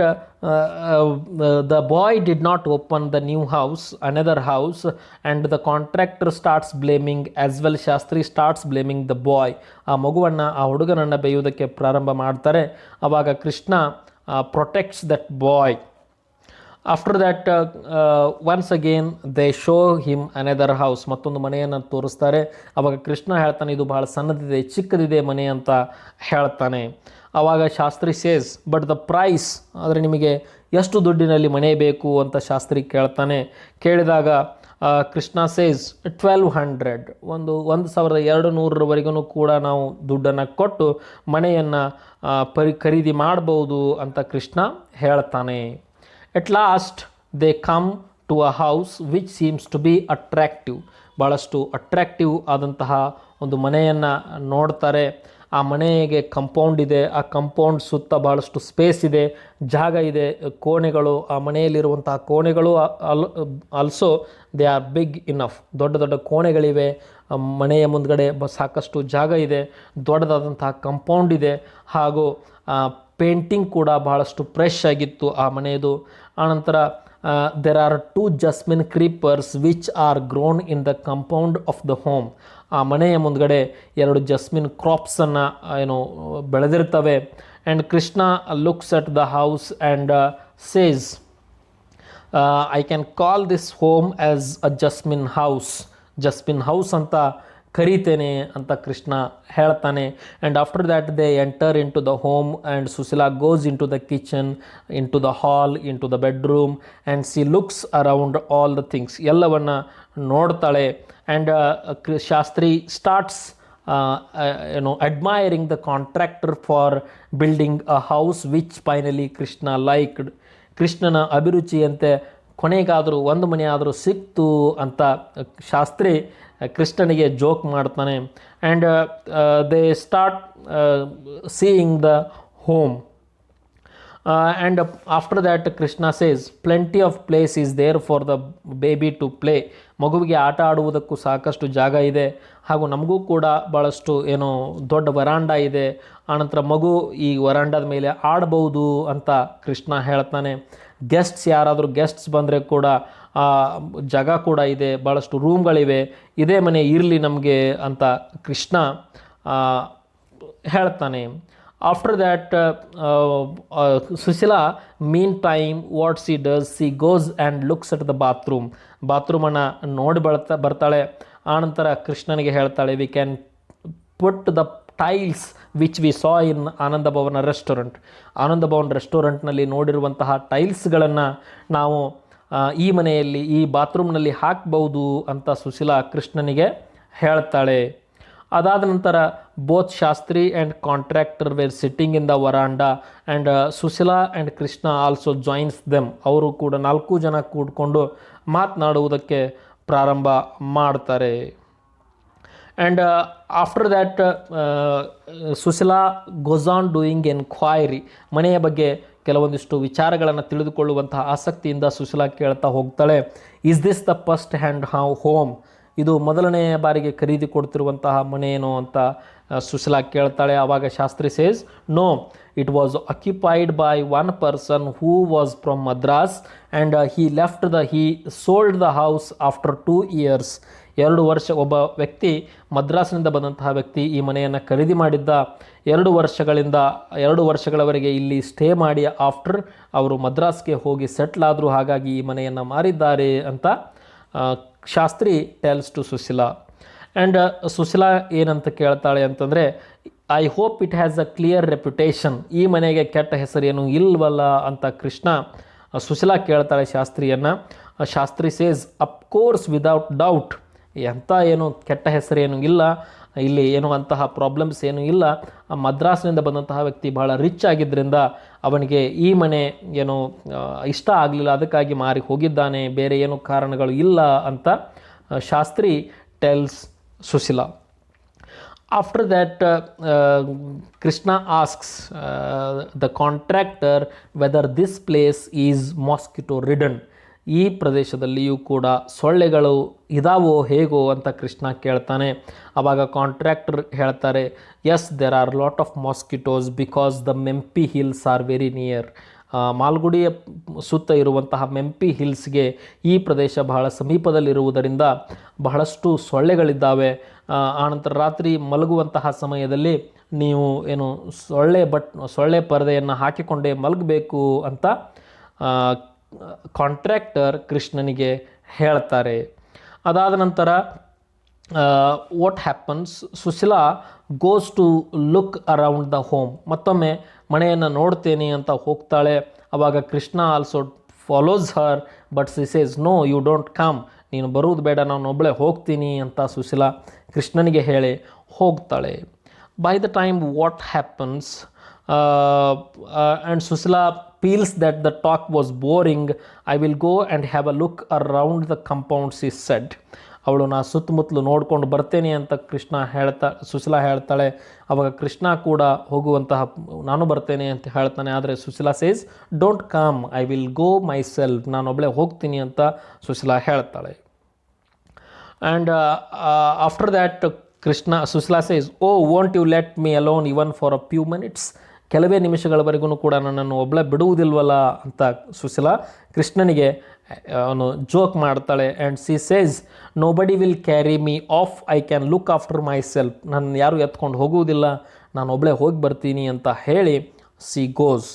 the boy did not open the new house, another house, and the contractor starts blaming as well. Shastri starts blaming the boy. ಆ ಮಗುವನ್ನು, ಆ ಹುಡುಗನನ್ನು ಬೇಯುವುದಕ್ಕೆ ಪ್ರಾರಂಭ ಮಾಡ್ತಾರೆ. ಆವಾಗ Krishna protects that boy. After that, once again they show him another house. ಮತ್ತೊಂದು ಮನೆಯನ್ನು ತೋರಿಸ್ತಾರೆ. ಆವಾಗ ಕೃಷ್ಣ ಹೇಳ್ತಾನೆ, ಇದು ಭಾಳ ಸಣ್ಣದಿದೆ, ಚಿಕ್ಕದಿದೆ ಮನೆ ಅಂತ ಹೇಳ್ತಾನೆ. ಆವಾಗ Shastri says, but the price, ಆದರೆ ನಿಮಗೆ ಎಷ್ಟು ದುಡ್ಡಿನಲ್ಲಿ ಮನೆ ಬೇಕು ಅಂತ ಶಾಸ್ತ್ರಿ ಕೇಳ್ತಾನೆ. ಕೇಳಿದಾಗ ಕೃಷ್ಣ ಸೇಸ್ 1200, 1200 ಕೂಡ ನಾವು ದುಡ್ಡನ್ನು ಕೊಟ್ಟು ಮನೆಯನ್ನು ಖರೀದಿ ಮಾಡ್ಬೋದು ಅಂತ ಕೃಷ್ಣ ಹೇಳ್ತಾನೆ. At last they come to a house which seems to be attractive. ಭಾಳಷ್ಟು ಅಟ್ರ್ಯಾಕ್ಟಿವ್ ಆದಂತಹ ಒಂದು ಮನೆಯನ್ನು ನೋಡ್ತಾರೆ. ಆ ಮನೆಗೆ ಕಂಪೌಂಡ್ ಇದೆ. ಆ ಕಂಪೌಂಡ್ ಸುತ್ತ ಭಾಳಷ್ಟು ಸ್ಪೇಸ್ ಇದೆ, ಜಾಗ ಇದೆ, ಕೋಣೆಗಳು, ಆ ಮನೆಯಲ್ಲಿರುವಂತಹ ಕೋಣೆಗಳು also they are big enough. ದೊಡ್ಡ ದೊಡ್ಡ ಕೋಣೆಗಳಿವೆ. ಮನೆಯ ಮುಂದ್ಗಡೆ ಸಾಕಷ್ಟು ಜಾಗ ಇದೆ, ದೊಡ್ಡದಾದಂತಹ ಕಂಪೌಂಡ್ ಇದೆ, ಹಾಗೂ ಪೇಂಟಿಂಗ್ ಕೂಡ ಬಹಳಷ್ಟು ಫ್ರೆಶ್ ಆಗಿತ್ತು ಆ ಮನೆಯದು. ಆನಂತರ there are 2 jasmine creepers which are grown in the compound of the home. ಆ ಮನೆಯ ಮುಂದ್ಗಡೆ 2 ಜಸ್ಮಿನ್ ಕ್ರಾಪ್ಸನ್ನು ಬೆಳೆದಿರ್ತವೆ. And Krishna looks at the house and says, I can call this home as a jasmine house ಅಂತ ಕರೀತೇನೆ ಅಂತ ಕೃಷ್ಣ ಹೇಳ್ತಾನೆ. And after that they enter in to the home and Sushila goes in to the kitchen, in to the hall, in to the bedroom, and she looks around all the things. ಎಲ್ಲವನ್ನು ನೋಡ್ತಾಳೆ. And Shastri starts admiring the contractor for building a house which finally Krishna liked. ಕೃಷ್ಣನ ಅಭಿರುಚಿಯಂತೆ ಕೊನೆಗಾದರೂ ಒಂದು ಮನೆ ಆದರೂ ಸಿಕ್ತು ಅಂತ ಶಾಸ್ತ್ರಿ ಕೃಷ್ಣನಿಗೆ joke ಮಾಡ್ತಾನೆ. And they start seeing the home. And after that Krishna says, plenty of place is there for the baby to play. ಮಗುವಿಗೆ ಆಟ ಆಡುವುದಕ್ಕೂ ಸಾಕಷ್ಟು ಜಾಗ ಇದೆ, ಹಾಗೂ ನಮಗೂ ಕೂಡ ಭಾಳಷ್ಟು ದೊಡ್ಡ ವರಾಂಡ ಇದೆ. ಆನಂತರ ಮಗು ಈ ವರಾಂಡದ ಮೇಲೆ ಆಡ್ಬೋದು ಅಂತ ಕೃಷ್ಣ ಹೇಳ್ತಾನೆ. ಯಾರಾದರೂ ಗೆಸ್ಟ್ಸ್ ಬಂದರೆ ಕೂಡ ಜಾಗ ಕೂಡ ಇದೆ, ಭಾಳಷ್ಟು ರೂಮ್ಗಳಿವೆ, ಇದೇ ಮನೆ ಇರಲಿ ನಮಗೆ ಅಂತ ಕೃಷ್ಣ ಹೇಳ್ತಾನೆ. After that Sushila mean time what she does, she goes and looks at the ಬಾತ್ರೂಮನ್ನು ನೋಡಿ ಬರ್ತಾಳೆ. ಆನಂತರ ಕೃಷ್ಣನಿಗೆ ಹೇಳ್ತಾಳೆ, we can put the tiles which we saw in Ananda Bhavan ರೆಸ್ಟೋರೆಂಟ್ನಲ್ಲಿ ನೋಡಿರುವಂತಹ ಟೈಲ್ಸ್ಗಳನ್ನು ನಾವು ಈ ಮನೆಯಲ್ಲಿ, ಈ ಬಾತ್ರೂಮ್ನಲ್ಲಿ ಹಾಕ್ಬೋದು ಅಂತ ಸುಶೀಲಾ ಕೃಷ್ಣನಿಗೆ ಹೇಳ್ತಾಳೆ. ಅದಾದ ನಂತರ both Shastri and contractor were sitting in the veranda and Sushila and Krishna also joins them. ಅವರು ಕೂಡ 4 ಜನ ಕೂಡಿಕೊಂಡು ಮಾತನಾಡುವುದಕ್ಕೆ ಪ್ರಾರಂಭ ಮಾಡ್ತಾರೆ. And after that Sushila goes on doing enquiry. ಮನೆಯ ಬಗ್ಗೆ ಕೆಲವೊಂದಿಷ್ಟು ವಿಚಾರಗಳನ್ನು ತಿಳಿದುಕೊಳ್ಳುವಂತಹ ಆಸಕ್ತಿಯಿಂದ ಸುಶೀಲಾ ಕೇಳ್ತಾ ಹೋಗ್ತಾಳೆ, is this the first hand home? ಇದು ಮೊದಲನೆಯ ಬಾರಿಗೆ ಖರೀದಿ ಕೊಡ್ತಿರುವಂತಹ ಮನೆಯೇನೋ ಅಂತ ಸುಶೀಲಾ ಕೇಳ್ತಾಳೆ. ಆವಾಗ Shastri says, no, it was occupied by one person who was from Madras and he sold the house after 2 years. 2 ವರ್ಷ, ಒಬ್ಬ ವ್ಯಕ್ತಿ, ಮದ್ರಾಸ್ನಿಂದ ಬಂದಂತಹ ವ್ಯಕ್ತಿ ಈ ಮನೆಯನ್ನು ಖರೀದಿ ಮಾಡಿದ್ದ. 2 ವರ್ಷಗಳವರೆಗೆ ಇಲ್ಲಿ ಸ್ಟೇ ಮಾಡಿ ಆಫ್ಟರ್ ಅವರು ಮದ್ರಾಸ್ಗೆ ಹೋಗಿ ಸೆಟ್ಲ್ ಆದರು. ಹಾಗಾಗಿ ಈ ಮನೆಯನ್ನು ಮಾರಿದ್ದಾರೆ ಅಂತ Shastri tells to Sushila. And Sushila ಏನಂತ ಕೇಳ್ತಾಳೆ ಅಂತಂದರೆ, I hope it has a clear reputation. ಈ ಮನೆಗೆ ಕೆಟ್ಟ ಹೆಸರೇನು ಇಲ್ವಲ್ಲ ಅಂತ ಸುಶೀಲಾ ಕೇಳ್ತಾಳೆ ಶಾಸ್ತ್ರಿಯನ್ನು. Shastri says, of course without doubt. ಎಂಥ ಕೆಟ್ಟ ಹೆಸರೇನು ಇಲ್ಲ, ಇಲ್ಲಿ ಅಂತಹ ಪ್ರಾಬ್ಲಮ್ಸ್ ಏನೂ ಇಲ್ಲ. ಮದ್ರಾಸ್ನಿಂದ ಬಂದಂತಹ ವ್ಯಕ್ತಿ ಬಹಳ ರಿಚ್ ಆಗಿದ್ದರಿಂದ ಅವನಿಗೆ ಈ ಮನೆ ಇಷ್ಟ ಆಗಲಿಲ್ಲ, ಅದಕ್ಕಾಗಿ ಮಾರಿ ಹೋಗಿದ್ದಾನೆ, ಬೇರೆ ಏನೂ ಕಾರಣಗಳು ಇಲ್ಲ ಅಂತ Shastri tells Sushila. After that, Krishna asks the contractor whether this place is mosquito ridden. ಈ ಪ್ರದೇಶದಲ್ಲಿಯೂ ಕೂಡ ಸೊಳ್ಳೆಗಳು ಇದಾವೋ ಹೇಗೋ ಅಂತ ಕೃಷ್ಣ ಕೇಳ್ತಾನೆ. ಆವಾಗ ಕಾಂಟ್ರಾಕ್ಟರ್ ಹೇಳ್ತಾರೆ, yes there are lot of mosquitoes because the Mempi hills are very near. ಮಾಲ್ಗುಡಿಯ ಸುತ್ತ ಇರುವಂತಹ ಮೆಂಪಿ ಹಿಲ್ಸ್ಗೆ ಈ ಪ್ರದೇಶ ಬಹಳ ಸಮೀಪದಲ್ಲಿರುವುದರಿಂದ ಬಹಳಷ್ಟು ಸೊಳ್ಳೆಗಳಿದ್ದಾವೆ. ಆನಂತರ ರಾತ್ರಿ ಮಲಗುವಂತಹ ಸಮಯದಲ್ಲಿ ನೀವು ಏನು ಸೊಳ್ಳೆ ಪರದೆಯನ್ನು ಹಾಕಿಕೊಂಡೇ ಮಲಗಬೇಕು ಅಂತ ಕಾಂಟ್ರಾಕ್ಟರ್ ಕೃಷ್ಣನಿಗೆ ಹೇಳ್ತಾರೆ. ಅದಾದ ನಂತರ what happens, Sushila goes to look around the home. ಮತ್ತೊಮ್ಮೆ ಮನೆಯನ್ನು ನೋಡ್ತೇನೆ ಅಂತ ಹೋಗ್ತಾಳೆ. ಆವಾಗ Krishna also follows her, but she says no you don't come, ನೀನು ಬರುವುದು ಬೇಡ, ನಾನು ಒಬ್ಬಳೇ ಹೋಗ್ತೀನಿ ಅಂತ ಸುಶೀಲಾ ಕೃಷ್ಣನಿಗೆ ಹೇಳಿ ಹೋಗ್ತಾಳೆ. By the time what happens and Susila feels that the talk was boring. I will go and have a look around the compound, she said. ಅವಳು ನಾ ಸುತ್ತಮುತ್ತಲು ನೋಡ್ಕೊಂಡು ಬರ್ತೇನೆ ಅಂತ ಸುಶೀಲಾ ಹೇಳ್ತಾಳೆ. ಅವಾಗ ಕೃಷ್ಣ ಕೂಡ ಹೋಗುವಂತಹ ನಾನು ಬರ್ತೇನೆ ಅಂತ ಹೇಳ್ತಾನೆ. ಆದರೆ Sushila says don't come, I will go myself, ನಾನೊಬ್ಬಳೇ ಹೋಗ್ತೀನಿ ಅಂತ ಸುಶೀಲಾ ಹೇಳ್ತಾಳೆ. And after that Sushila says oh won't you let me alone even for a few minutes, ಕೆಲವೇ ನಿಮಿಷಗಳವರೆಗೂ ಕೂಡ ನನ್ನನ್ನು ಒಬ್ಬಳೇ ಬಿಡುವುದಿಲ್ವಲ್ಲ ಅಂತ ಸುಶೀಲಾ ಕೃಷ್ಣನಿಗೆ ಅವನು ಜೋಕ್ ಮಾಡ್ತಾಳೆ. And she says nobody will carry me of, I can look after my self, ನನ್ನ ಯಾರು ಎತ್ಕೊಂಡು ಹೋಗುವುದಿಲ್ಲ, ನಾನು ಒಬ್ಬಳೇ ಹೋಗಿ ಬರ್ತೀನಿ ಅಂತ ಹೇಳಿ she goes.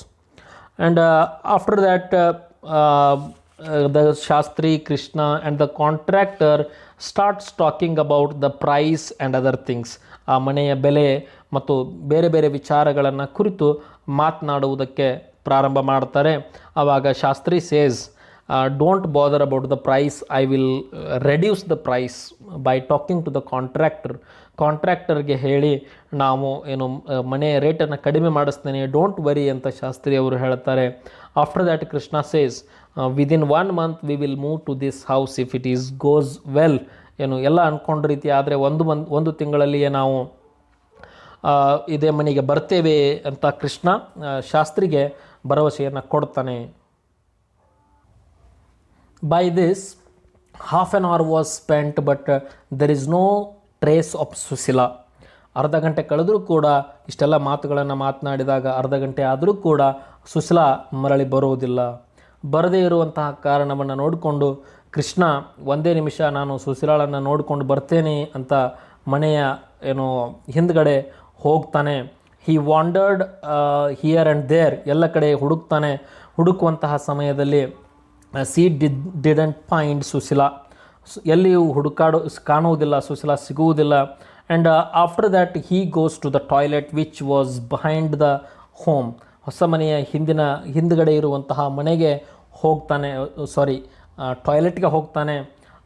And after that the Shastri Krishna and the contractor starts talking about the price and other things. ಆ ಮನೆಯ ಬೆಲೆ ಮತ್ತು ಬೇರೆ ಬೇರೆ ವಿಚಾರಗಳನ್ನು ಕುರಿತು ಮಾತನಾಡುವುದಕ್ಕೆ ಪ್ರಾರಂಭ ಮಾಡ್ತಾರೆ. ಆವಾಗ Shastri says don't bother about the price, I will reduce the price by talking to the ಕಾಂಟ್ರಾಕ್ಟರ್ಗೆ ಹೇಳಿ ನಾವು ಏನು ಮನೆಯ ರೇಟನ್ನು ಕಡಿಮೆ ಮಾಡಿಸ್ತೇನೆ, ಡೋಂಟ್ ವರಿ ಅಂತ ಶಾಸ್ತ್ರಿ ಅವರು ಹೇಳ್ತಾರೆ. After that Krishna says within 1 month we will move to this house if it is goes well. ಏನು ಎಲ್ಲ ಅಂದ್ಕೊಂಡ ರೀತಿ ಆದರೆ ಒಂದು ತಿಂಗಳಲ್ಲಿಯೇ ನಾವು ಇದೇ ಮನೆಗೆ ಬರ್ತೇವೆ ಅಂತ ಕೃಷ್ಣ ಶಾಸ್ತ್ರಿಗೆ ಭರವಸೆಯನ್ನು ಕೊಡ್ತಾನೆ. By this half an hour was spent but there is no trace of Sushila. ಅರ್ಧ ಗಂಟೆ ಕಳೆದರೂ ಕೂಡ ಇಷ್ಟೆಲ್ಲ ಮಾತುಗಳನ್ನು ಮಾತನಾಡಿದಾಗ ಅರ್ಧ ಗಂಟೆ ಆದರೂ ಕೂಡ ಸುಶೀಲಾ ಮರಳಿ ಬರುವುದಿಲ್ಲ. ಬರದೇ ಇರುವಂತಹ ಕಾರಣವನ್ನು ನೋಡಿಕೊಂಡು ಕೃಷ್ಣ ಒಂದೇ ನಿಮಿಷ ನಾನು ಸುಶೀಲಾಳನ್ನು ನೋಡಿಕೊಂಡು ಬರ್ತೇನೆ ಅಂತ ಮನೆಯ ಹಿಂದ್ಗಡೆ ಹೋಗ್ತಾನೆ. ಹಿ ವಾಂಡರ್ಡ್ ಹಿಯರ್ ಆ್ಯಂಡ್ ದೇರ್, ಎಲ್ಲ ಕಡೆ ಹುಡುಕುವಂತಹ ಸಮಯದಲ್ಲಿ ಡಿಡಂಟ್ ಫೈಂಡ್ ಸುಶೀಲಾ, ಎಲ್ಲಿಯೂ ಕಾಣುವುದಿಲ್ಲ, ಸುಶೀಲಾ ಸಿಗುವುದಿಲ್ಲ. And after that he goes to the toilet which was behind the home. ಹೊಸ ಮನೆಯ ಹಿಂದ್ಗಡೆ ಇರುವಂತಹ ಮನೆಗೆ ಹೋಗ್ತಾನೆ, ಟಾಯ್ಲೆಟ್ಗೆ ಹೋಗ್ತಾನೆ.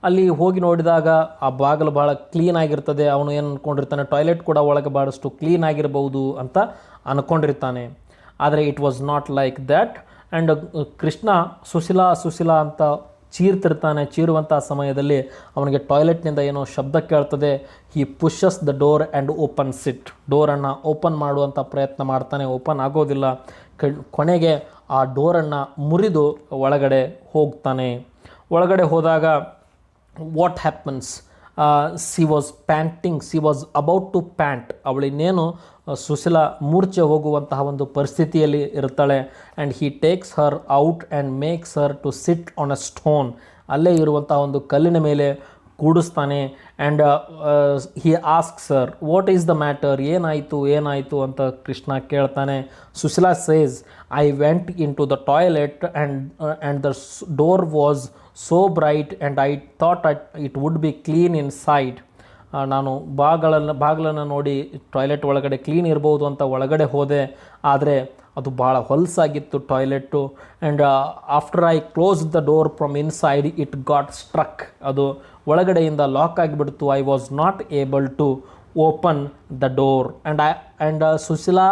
ಅಲ್ಲಿ ಹೋಗಿ ನೋಡಿದಾಗ ಆ ಬಾಗಿಲು ಭಾಳ ಕ್ಲೀನಾಗಿರ್ತದೆ. ಅವನು ಏನು ಅಂದ್ಕೊಂಡಿರ್ತಾನೆ, ಟಾಯ್ಲೆಟ್ ಕೂಡ ಒಳಗೆ ಭಾಳಷ್ಟು ಕ್ಲೀನ್ ಆಗಿರ್ಬೋದು ಅಂತ ಅಂದ್ಕೊಂಡಿರ್ತಾನೆ. ಆದರೆ it was not like that. And Krishna Sushila ಅಂತ ಚೀರುವಂಥ ಸಮಯದಲ್ಲಿ ಅವನಿಗೆ ಟಾಯ್ಲೆಟ್ನಿಂದ ಏನೋ ಶಬ್ದ ಕೇಳ್ತದೆ. He pushes the door and opens it. ಡೋರನ್ನು ಓಪನ್ ಮಾಡುವಂಥ ಪ್ರಯತ್ನ ಮಾಡ್ತಾನೆ, ಓಪನ್ ಆಗೋದಿಲ್ಲ. ಕೊನೆಗೆ ಆ ಡೋರನ್ನು ಮುರಿದು ಒಳಗಡೆ ಹೋಗ್ತಾನೆ. ಒಳಗಡೆ ಹೋದಾಗ what happens, she was panting, she was about to pant. ಅವಳಿನ್ನೇನು ಸುಶೀಲಾ ಮೂರ್ಛೆ ಹೋಗುವಂತಹ ಒಂದು ಪರಿಸ್ಥಿತಿಯಲ್ಲಿ ಇರ್ತಾಳೆ. And he takes her out and makes her to sit on a stone. ಅಲ್ಲೇ ಇರುವಂತಹ ಒಂದು ಕಲ್ಲಿನ ಮೇಲೆ ಕೂಡಿಸ್ತಾನೆ. And he asks her what is the matter, ಏನಾಯಿತು ಅಂತ ಕೃಷ್ಣ ಕೇಳ್ತಾನೆ. Sushila says I went in to the toilet and the door was so bright and I thought it would be clean in side. ನಾನು ಬಾಗಿಲನ್ನು ನೋಡಿ ಟಾಯ್ಲೆಟ್ ಒಳಗಡೆ clean ಇರ್ಬೋದು ಅಂತ ಒಳಗಡೆ ಹೋದೆ, ಆದರೆ ಅದು ಭಾಳ ಹೊಲಸಾಗಿತ್ತು toilet. And after I close the door from inside it got struck. ಅದು ಒಳಗಡೆಯಿಂದ ಲಾಕ್ ಆಗಿಬಿಡ್ತು. I was not able to open the door. And Sushila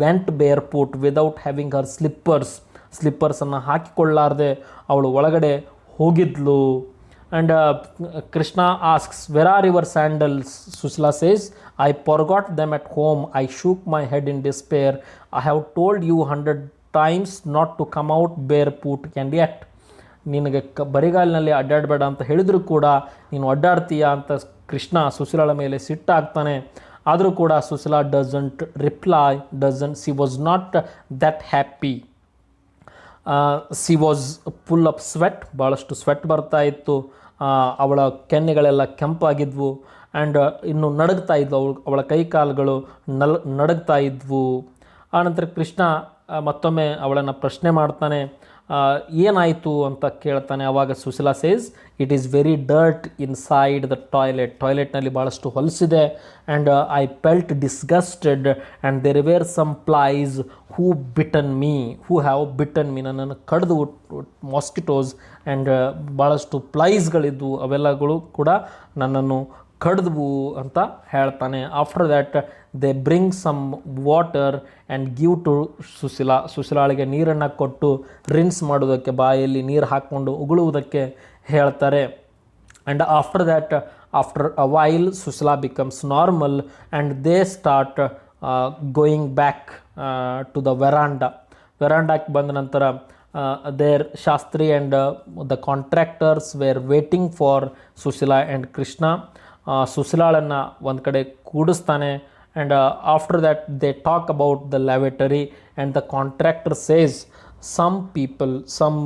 went bare foot without having her ಸ್ಲಿಪ್ಪರ್ಸನ್ನು ಹಾಕಿಕೊಳ್ಳಾರ್ದೆ ಅವಳು ಒಳಗಡೆ ಹೋಗಿದ್ಲು. And Krishna asks, where are your sandals? Susila says, I forgot them at home. I shook my head in despair. I have told you 100 times not to come out barefoot and yet. ನಿನಗೆ ಬರಿಗಾಲಿನಲ್ಲಿ ಅಡ್ಡಾಡಬೇಡ ಅಂತ ಹೇಳಿದರೂ ಕೂಡ ನೀನು ಅಡ್ಡಾಡ್ತೀಯಾ ಅಂತ ಕೃಷ್ಣ ಸುಶೀಲಾಳ ಮೇಲೆ ಸಿಟ್ಟಾಗ್ತಾನೆ. ಆದರೂ ಕೂಡ Sushila doesn't reply, C was not that happy. C was full of sweat, ಭಾಳಷ್ಟು ಸ್ವೆಟ್ ಬರ್ತಾ ಇತ್ತು. ಅವಳ ಕೆನ್ನೆಗಳೆಲ್ಲ ಕೆಂಪಾಗಿದ್ವು. ಆ್ಯಂಡ್ ಇನ್ನು ನಡುಗ್ತಾ ಇದ್ವು, ಅವಳ ಕೈಕಾಲುಗಳು ನಡುಗ್ತಾ ಇದ್ವು. ಆನಂತರ ಕೃಷ್ಣ ಮತ್ತೊಮ್ಮೆ ಅವಳನ್ನು ಪ್ರಶ್ನೆ ಮಾಡ್ತಾನೆ, ಏನಾಯಿತು ಅಂತ ಕೇಳ್ತಾನೆ. ಆವಾಗ Sushila says, it is very dirt inside the ಟಾಯ್ಲೆಟ್ನಲ್ಲಿ ಭಾಳಷ್ಟು ಹೊಲಸಿದೆ. And I felt disgusted and there were some flies who have bitten me, ನನ್ನನ್ನು ಕಡಿದು ಮಾಸ್ಕಿಟೋಸ್ ಆ್ಯಂಡ್ ಭಾಳಷ್ಟು ಫ್ಲೈಸ್ಗಳಿದ್ವು, ಅವೆಲ್ಲಗಳು ಕೂಡ ನನ್ನನ್ನು ಕಡಿದ್ವು ಅಂತ ಹೇಳ್ತಾನೆ. After that they bring some water and give to ಸುಶೀಲಾಳಿಗೆ ನೀರನ್ನು ಕೊಟ್ಟು ರಿನ್ಸ್ ಮಾಡೋದಕ್ಕೆ, ಬಾಯಲ್ಲಿ ನೀರು ಹಾಕ್ಕೊಂಡು ಉಗುಳುವುದಕ್ಕೆ ಹೇಳ್ತಾರೆ. And after that, after a while, Sushila becomes normal and they start going back to the ವೆರಾಂಡಾಕ್ಕೆ ಬಂದ ನಂತರ there Shastri and the contractors were waiting for Sushila and Krishna. ಸುಶೀಲಾಳನ್ನು ಒಂದು ಕಡೆ ಕೂಡಿಸ್ತಾನೆ. And after that they talk about the lavatory and the contractor says, some people, some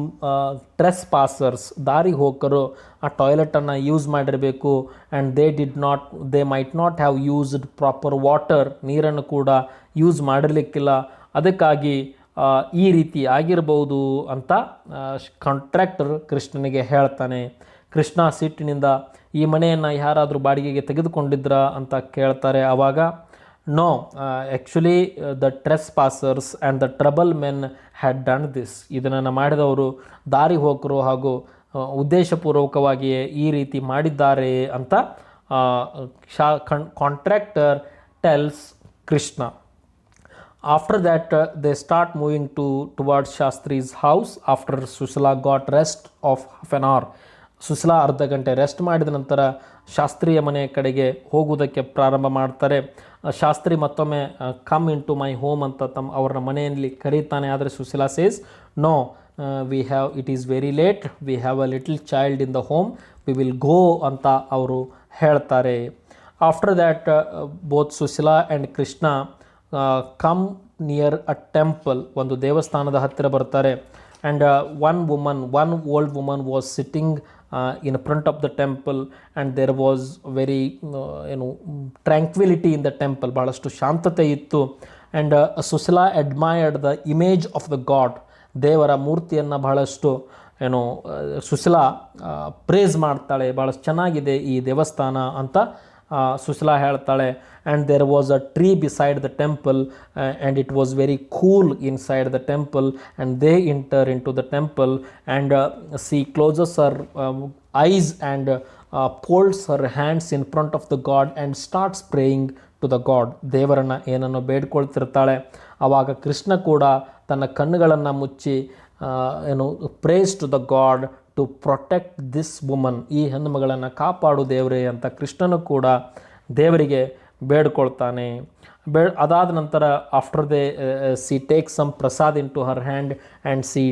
ಟ್ರೆಸ್ ಪಾಸರ್ಸ್, ದಾರಿ ಹೋಕರು ಆ ಟಾಯ್ಲೆಟನ್ನು use ಮಾಡಿರಬೇಕು. And they might not have used proper water, ನೀರನ್ನು ಕೂಡ use ಮಾಡಿರಲಿಕ್ಕಿಲ್ಲ, ಅದಕ್ಕಾಗಿ ಈ ರೀತಿ ಆಗಿರ್ಬೋದು ಅಂತ ಕಾಂಟ್ರಾಕ್ಟರ್ ಕೃಷ್ಣನಿಗೆ ಹೇಳ್ತಾನೆ. ಕೃಷ್ಣ ಸಿಟ್ಟಿನಿಂದ, ಈ ಮನೆಯನ್ನು ಯಾರಾದರೂ ಬಾಡಿಗೆಗೆ ತೆಗೆದುಕೊಂಡಿದ್ರಾ ಅಂತ ಕೇಳ್ತಾರೆ. ಆವಾಗ no, actually the trespassers and the trouble men had done this, ಇದನ್ನು ಮಾಡಿದವರು ದಾರಿ ಹೋಕರು ಹಾಗೂ ಉದ್ದೇಶಪೂರ್ವಕವಾಗಿಯೇ ಈ ರೀತಿ ಮಾಡಿದ್ದಾರೆ ಅಂತ contractor tells Krishna. After that, they start moving towards Shastri's house after Sushila got rest of half an hour. Sushila ಅರ್ಧ ಗಂಟೆ ರೆಸ್ಟ್ ಮಾಡಿದ ನಂತರ ಶಾಸ್ತ್ರಿಯ ಮನೆ ಕಡೆಗೆ ಹೋಗುವುದಕ್ಕೆ ಪ್ರಾರಂಭ ಮಾಡ್ತಾರೆ. ಶಾಸ್ತ್ರಿ ಮತ್ತೊಮ್ಮೆ come in to my home ಅಂತ ಅವರ ಮನೆಯಲ್ಲಿ ಕರೀತಾನೆ. ಆದರೆ Sushila says, no, it is very late, we have a little child in the home, we will go ಅಂತ ಅವರು ಹೇಳ್ತಾರೆ. After that both Sushila and Krishna come near a temple, ಒಂದು ದೇವಸ್ಥಾನದ ಹತ್ತಿರ ಬರ್ತಾರೆ. And one old woman was sitting in front of the temple and there was very tranquility in the temple, ಭಾಳಷ್ಟು ಶಾಂತತೆ ಇತ್ತು. and Sushila admired the image of the god, ದೇವರ ಮೂರ್ತಿಯನ್ನು ಬಹಳಷ್ಟು Sushila praise ಮಾಡ್ತಾಳೆ, ಭಾಳಷ್ಟು ಚೆನ್ನಾಗಿದೆ ಈ ದೇವಸ್ಥಾನ ಅಂತ ಸುಶೀಲಾ ಹೇಳ್ತಾಳೆ. and there was a tree beside the temple and it was very cool inside the temple. and they enter into the temple and she closes her eyes and folds her hands in front of the god and starts praying to the god, ದೇವರನ್ನು ಏನನ್ನು ಬೇಡ್ಕೊಳ್ತಿರ್ತಾಳೆ. ಆವಾಗ ಕೃಷ್ಣ ಕೂಡ ತನ್ನ ಕಣ್ಣುಗಳನ್ನು ಮುಚ್ಚಿ prays to the god to protect this woman, ಈ ಹೆಣ್ಣುಮಗಳನ್ನು ಕಾಪಾಡು ದೇವರೇ ಅಂತ ಕೃಷ್ಣನು ಕೂಡ ದೇವರಿಗೆ ಬೇಡ್ಕೊಳ್ತಾನೆ. ಅದಾದ ನಂತರ after she takes some prasad in to her hand and she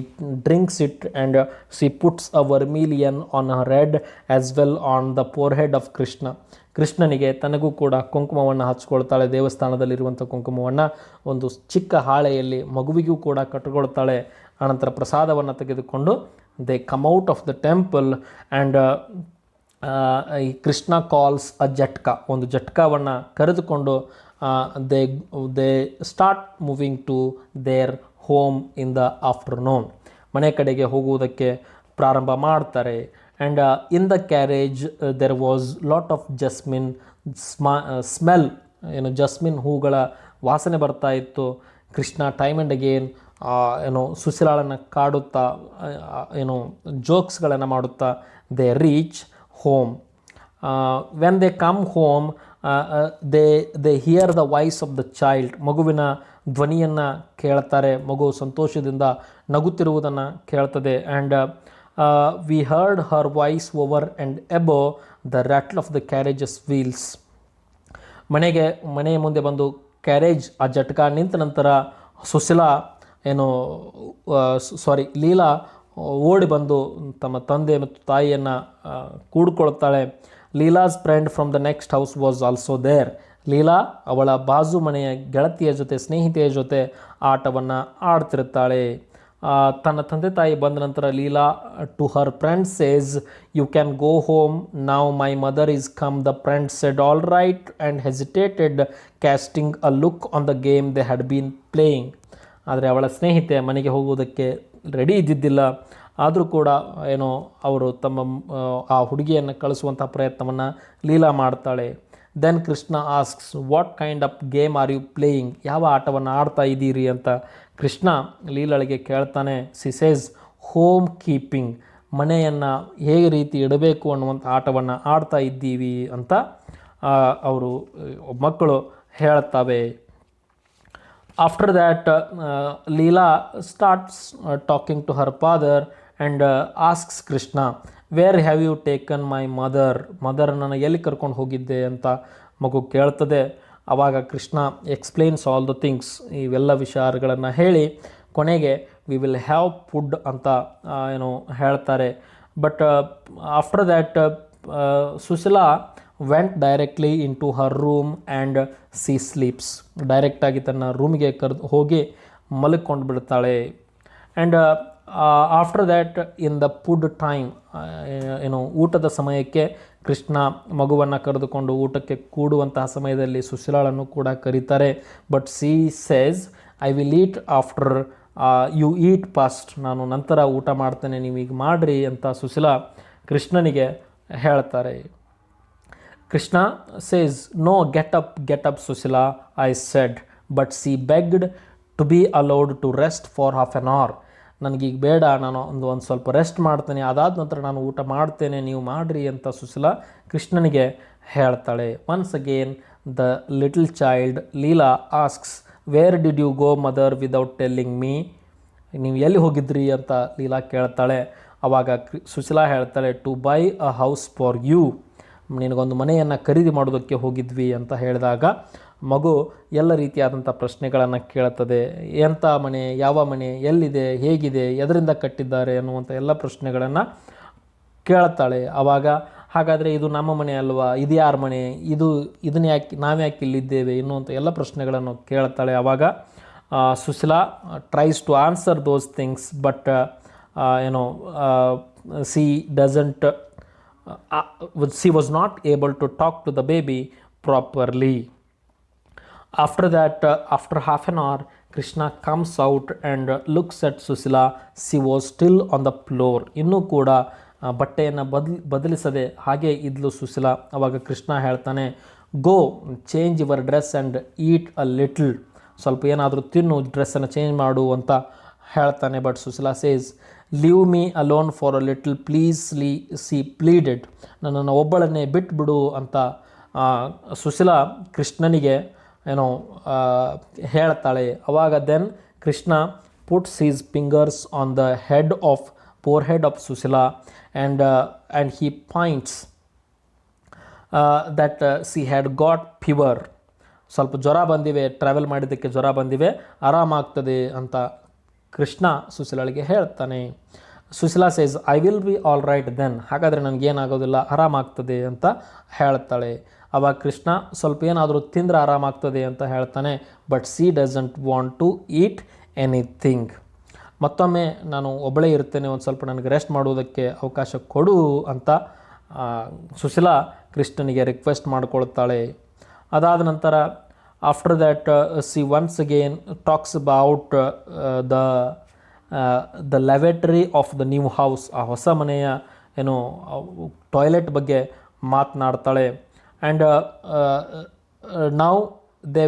drinks it and she puts a vermilion on her head as well on the forehead of Krishna. ಕೃಷ್ಣನಿಗೆ ತನಗೂ ಕೂಡ ಕುಂಕುಮವನ್ನು ಹಚ್ಕೊಳ್ತಾಳೆ. ದೇವಸ್ಥಾನದಲ್ಲಿರುವಂಥ ಕುಂಕುಮವನ್ನು ಒಂದು ಚಿಕ್ಕ ಹಾಳೆಯಲ್ಲಿ ಮಗುವಿಗೂ ಕೂಡ ಕಟ್ಟಿಕೊಳ್ತಾಳೆ. ಆನಂತರ ಪ್ರಸಾದವನ್ನು ತೆಗೆದುಕೊಂಡು they come out of the temple and Krishna calls a jutka, ಒಂದು ಜಟ್ಕಾವನ್ನು ಕರೆದುಕೊಂಡು they start moving to their home in the afternoon, ಮನೆ ಕಡೆಗೆ ಹೋಗುವುದಕ್ಕೆ ಪ್ರಾರಂಭ ಮಾಡ್ತಾರೆ. And in the carriage there was lot of jasmine smell, jasmine ಹೂಗಳ ವಾಸನೆ ಬರ್ತಾ ಇತ್ತು. ಕೃಷ್ಣ ಟೈಮ್ ಆ್ಯಂಡ್ ಅಗೇನ್ ಸುಶೀಲಾಳನ್ನು ಕಾಡುತ್ತಾ ಜೋಕ್ಸ್ಗಳನ್ನು ಮಾಡುತ್ತಾ they reach home. When they come home, they hear the voice of the child, ಮಗುವಿನ ಧ್ವನಿಯನ್ನು ಕೇಳ್ತಾರೆ. ಮಗು ಸಂತೋಷದಿಂದ ನಗುತ್ತಿರುವುದನ್ನು ಕೇಳ್ತದೆ. And We heard her voice over and above the rattle of the carriage's wheels. ಮನೆಯ ಮುಂದೆ ಬಂದು ಕ್ಯಾರೇಜ್ ಆ ಜಟ್ಕ ನಿಂತ ನಂತರ ಸುಶೀಲಾ ಏನು ಲೀಲಾ ಓಡಿ ಬಂದು ತಮ್ಮ ತಂದೆ ಮತ್ತು ತಾಯಿಯನ್ನು ಕೂಡ್ಕೊಳ್ತಾಳೆ. Leela's friend from the next house was also there. Leela ಅವಳ ಬಾಜು ಮನೆಯ ಗೆಳತಿಯ ಜೊತೆ ಸ್ನೇಹಿತೆಯ ಜೊತೆ ಆಟವನ್ನು ಆಡ್ತಿರ್ತಾಳೆ. ತನ್ನ ತಂದೆ ತಾಯಿ ಬಂದ ನಂತರ Leela to her friend says, you can go home now, my mother is come. The friend said all right and hesitated, casting a look on the game they had been playing. ಆದರೆ ಅವಳ ಸ್ನೇಹಿತೆ ಮನೆಗೆ ಹೋಗುವುದಕ್ಕೆ ರೆಡಿ ಇದ್ದಿದ್ದಿಲ್ಲ. ಆದರೂ ಕೂಡ ಏನೋ ಅವರು ಆ ಹುಡುಗಿಯನ್ನು ಕಳಿಸುವಂಥ ಪ್ರಯತ್ನವನ್ನು ಲೀಲಾ ಮಾಡ್ತಾಳೆ. Then Krishna asks, what kind of game are you playing? ಯಾವ ಆಟವನ್ನು ಆಡ್ತಾ ಇದ್ದೀರಿ ಅಂತ ಕೃಷ್ಣ ಲೀಲಾಳಿಗೆ ಕೇಳ್ತಾನೆ. ಸಿ ಸೇಸ್, ಹೋಮ್ ಕೀಪಿಂಗ್, ಮನೆಯನ್ನು ಹೇಗೆ ರೀತಿ ಇಡಬೇಕು ಅನ್ನುವಂಥ ಆಟವನ್ನು ಆಡ್ತಾ ಇದ್ದೀವಿ ಅಂತ ಅವರು ಮಕ್ಕಳು ಹೇಳ್ತವೆ. After that, Leela starts talking to her father and asks Krishna, where have you taken my mother? ಮದರನ್ನು ಎಲ್ಲಿ ಕರ್ಕೊಂಡು ಹೋಗಿದ್ದೆ ಅಂತ ಮಗು ಕೇಳ್ತದೆ. ಆವಾಗ Krishna explains all the things, ಇವೆಲ್ಲ ವಿಚಾರಗಳನ್ನು ಹೇಳಿ ಕೊನೆಗೆ ವಿ ವಿಲ್ ಹ್ಯಾವ್ ಫುಡ್ ಅಂತ ಹೇಳ್ತಾರೆ. But after that Sushila went directly in to her room and she sleeps. ಡೈರೆಕ್ಟಾಗಿ ತನ್ನ ರೂಮಿಗೆ ಹೋಗಿ ಮಲ್ಕೊಂಡು ಬಿಡ್ತಾಳೆ. And after that in the food time, ಊಟದ ಸಮಯಕ್ಕೆ ಕೃಷ್ಣ ಮಗುವನ್ನು ಕರೆದುಕೊಂಡು ಊಟಕ್ಕೆ ಕೂಡುವಂತಹ ಸಮಯದಲ್ಲಿ ಸುಶೀಲಾಳನ್ನು ಕೂಡ ಕರೀತಾರೆ. But she says, I will eat after you eat first, ನಾನು ನಂತರ ಊಟ ಮಾಡ್ತೇನೆ, ನೀವೀಗ ಮಾಡಿರಿ ಅಂತ ಸುಶೀಲಾ ಕೃಷ್ಣನಿಗೆ ಹೇಳ್ತಾರೆ. Krishna says, no, get up Sushila, I said, but she begged to be allowed to rest for half an hour. ನನಗೀಗ ಬೇಡ, ನಾನು ಒಂದು ಸ್ವಲ್ಪ ರೆಸ್ಟ್ ಮಾಡ್ತೇನೆ, ಅದಾದ ನಂತರ ನಾನು ಊಟ ಮಾಡ್ತೇನೆ, ನೀವು ಮಾಡಿರಿ ಅಂತ ಸುಶೀಲಾ ಕೃಷ್ಣನಿಗೆ ಹೇಳ್ತಾಳೆ. Once again the little child Leela asks, where did you go mother without telling me? ನೀವು ಎಲ್ಲಿ ಹೋಗಿದ್ರಿ ಅಂತ ಲೀಲಾ ಕೇಳ್ತಾಳೆ. ಆವಾಗ ಸುಶೀಲಾ ಹೇಳ್ತಾಳೆ, to buy a house for you, ನಿನಗೊಂದು ಮನೆಯನ್ನು ಖರೀದಿ ಮಾಡೋದಕ್ಕೆ ಹೋಗಿದ್ವಿ ಅಂತ ಹೇಳಿದಾಗ ಮಗು ಎಲ್ಲ ರೀತಿಯಾದಂಥ ಪ್ರಶ್ನೆಗಳನ್ನು ಕೇಳ್ತದೆ. ಎಂಥ ಮನೆ, ಯಾವ ಮನೆ, ಎಲ್ಲಿದೆ, ಹೇಗಿದೆ, ಎದರಿಂದ ಕಟ್ಟಿದ್ದಾರೆ ಅನ್ನುವಂಥ ಎಲ್ಲ ಪ್ರಶ್ನೆಗಳನ್ನು ಕೇಳ್ತಾಳೆ. ಆವಾಗ ಹಾಗಾದರೆ ಇದು ನಮ್ಮ ಮನೆ ಅಲ್ವಾ, ಇದು ಯಾರ ಮನೆ, ಇದನ್ನ ಯಾಕೆ ನಾವ್ಯಾಕೆ ಇಲ್ಲಿದ್ದೇವೆ ಎನ್ನುವಂಥ ಎಲ್ಲ ಪ್ರಶ್ನೆಗಳನ್ನು ಕೇಳ್ತಾಳೆ. ಆವಾಗ Sushila tries to answer those things, but she doesn't she was not able to talk to the baby properly. After that, after half an hour, Krishna comes out and looks at Sushila. She was still on the floor. ಇನ್ನೂ ಕೂಡ ಬಟ್ಟೆಯನ್ನು ಬದಲಿಸದೆ ಹಾಗೆ ಇದ್ಲು ಸುಶೀಲಾ. ಆವಾಗ ಕೃಷ್ಣ ಹೇಳ್ತಾನೆ, go change your dress and eat a little, ಸ್ವಲ್ಪ ಏನಾದರೂ ತಿನ್ನು, ಡ್ರೆಸ್ಸನ್ನು ಚೇಂಜ್ ಮಾಡು ಅಂತ ಹೇಳ್ತಾನೆ. But Sushila says, leave me alone for a little please she pleaded, ನನ್ನನ್ನು ಒಬ್ಬಳನ್ನೇ ಬಿಟ್ಬಿಡು ಅಂತ ಸುಶೀಲಾ ಕೃಷ್ಣನಿಗೆ ಹೇಳ್ತಾಳೆ. ಆವಾಗ then Krishna puts his fingers on the forehead of Sushila and he points that she had got fever, ಸ್ವಲ್ಪ ಜ್ವರ ಬಂದಿವೆ, ಟ್ರಾವೆಲ್ ಮಾಡಿದ್ದಕ್ಕೆ ಜ್ವರ ಬಂದಿವೆ, ಆರಾಮಾಗ್ತದೆ ಅಂತ ಕೃಷ್ಣ ಸುಶೀಲಾಳಿಗೆ ಹೇಳ್ತಾನೆ. Sushila says, I will be all right then, ಹಾಗಾದರೆ ನನಗೇನಾಗೋದಿಲ್ಲ, ಆರಾಮಾಗ್ತದೆ ಅಂತ ಹೇಳ್ತಾಳೆ. ಆವಾಗ ಕೃಷ್ಣ ಸ್ವಲ್ಪ ಏನಾದರೂ ತಿಂದರೆ ಆರಾಮಾಗ್ತದೆ ಅಂತ ಹೇಳ್ತಾನೆ. But she doesn't want to eat anything. ಮತ್ತೊಮ್ಮೆ ನಾನು ಒಬ್ಬಳೇ ಇರ್ತೇನೆ, ಒಂದು ಸ್ವಲ್ಪ ನನಗೆ ರೆಸ್ಟ್ ಮಾಡುವುದಕ್ಕೆ ಅವಕಾಶ ಕೊಡು ಅಂತ ಸುಶೀಲಾ ಕೃಷ್ಣನಿಗೆ ರಿಕ್ವೆಸ್ಟ್ ಮಾಡಿಕೊಳ್ತಾಳೆ. ಅದಾದ ನಂತರ after that she once again talks about the lavatory of the new house, ಆ ಹೊಸ ಮನೆಯ ಟಾಯ್ಲೆಟ್ ಬಗ್ಗೆ ಮಾತನಾಡ್ತಾಳೆ. And now they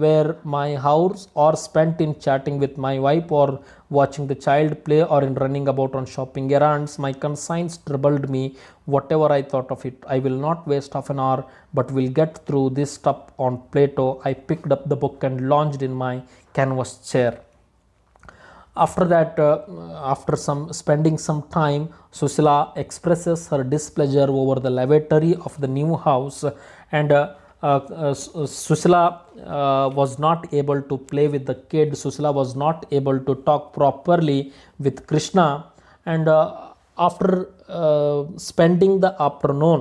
were my house or spent in chatting with my wife or watching the child play or in running about on shopping errands. My conscience troubled me. Whatever I thought of it, I will not waste half an hour but will get through this stuff on Plato. I picked up the book and lounged in my canvas chair. After that, after some spending some time, Susila expresses her displeasure over the lavatory of the new house, and Susila was not able to play with the kid. Susila was not able to talk properly with Krishna, and after spending the afternoon,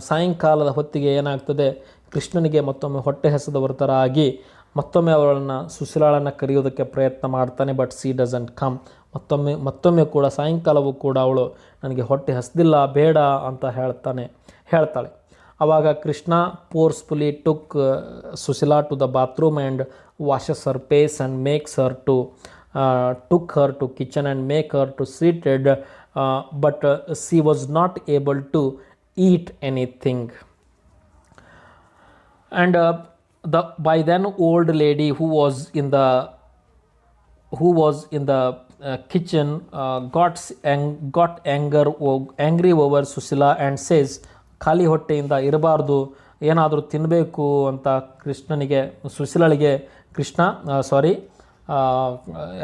ಸಾಯಂಕಾಲದ ಹೊತ್ತಿಗೆ ಏನಾಗ್ತದೆ, ಕೃಷ್ಣನಿಗೆ ಮತ್ತೊಮ್ಮೆ ಹೊಟ್ಟೆ ಹಸಿದವರ ಥರ ಆಗಿ ಮತ್ತೊಮ್ಮೆ ಅವಳನ್ನು ಸುಶೀಲಾಳನ್ನು ಕರೆಯೋದಕ್ಕೆ ಪ್ರಯತ್ನ ಮಾಡ್ತಾನೆ. But she doesn't come. ಮತ್ತೊಮ್ಮೆ ಕೂಡ ಸಾಯಂಕಾಲವೂ ಕೂಡ ಅವಳು ನನಗೆ ಹೊಟ್ಟೆ ಹಸ್ದಿಲ್ಲ, ಬೇಡ ಅಂತ ಹೇಳ್ತಾಳೆ. ಆವಾಗ Krishna forcefully Sushila to the bathroom and washes her face and makes her to took her to kitchen and make her to seated, but she was not able to eat anything. And the by then old lady who was in the kitchen got angry over Susila and says, ಖಾಲಿ ಹೊಟ್ಟೆಯಿಂದ ಇರಬಾರ್ದು, ಏನಾದರೂ ತಿನ್ನಬೇಕು ಅಂತ ಸುಶೀಲಾಳಿಗೆ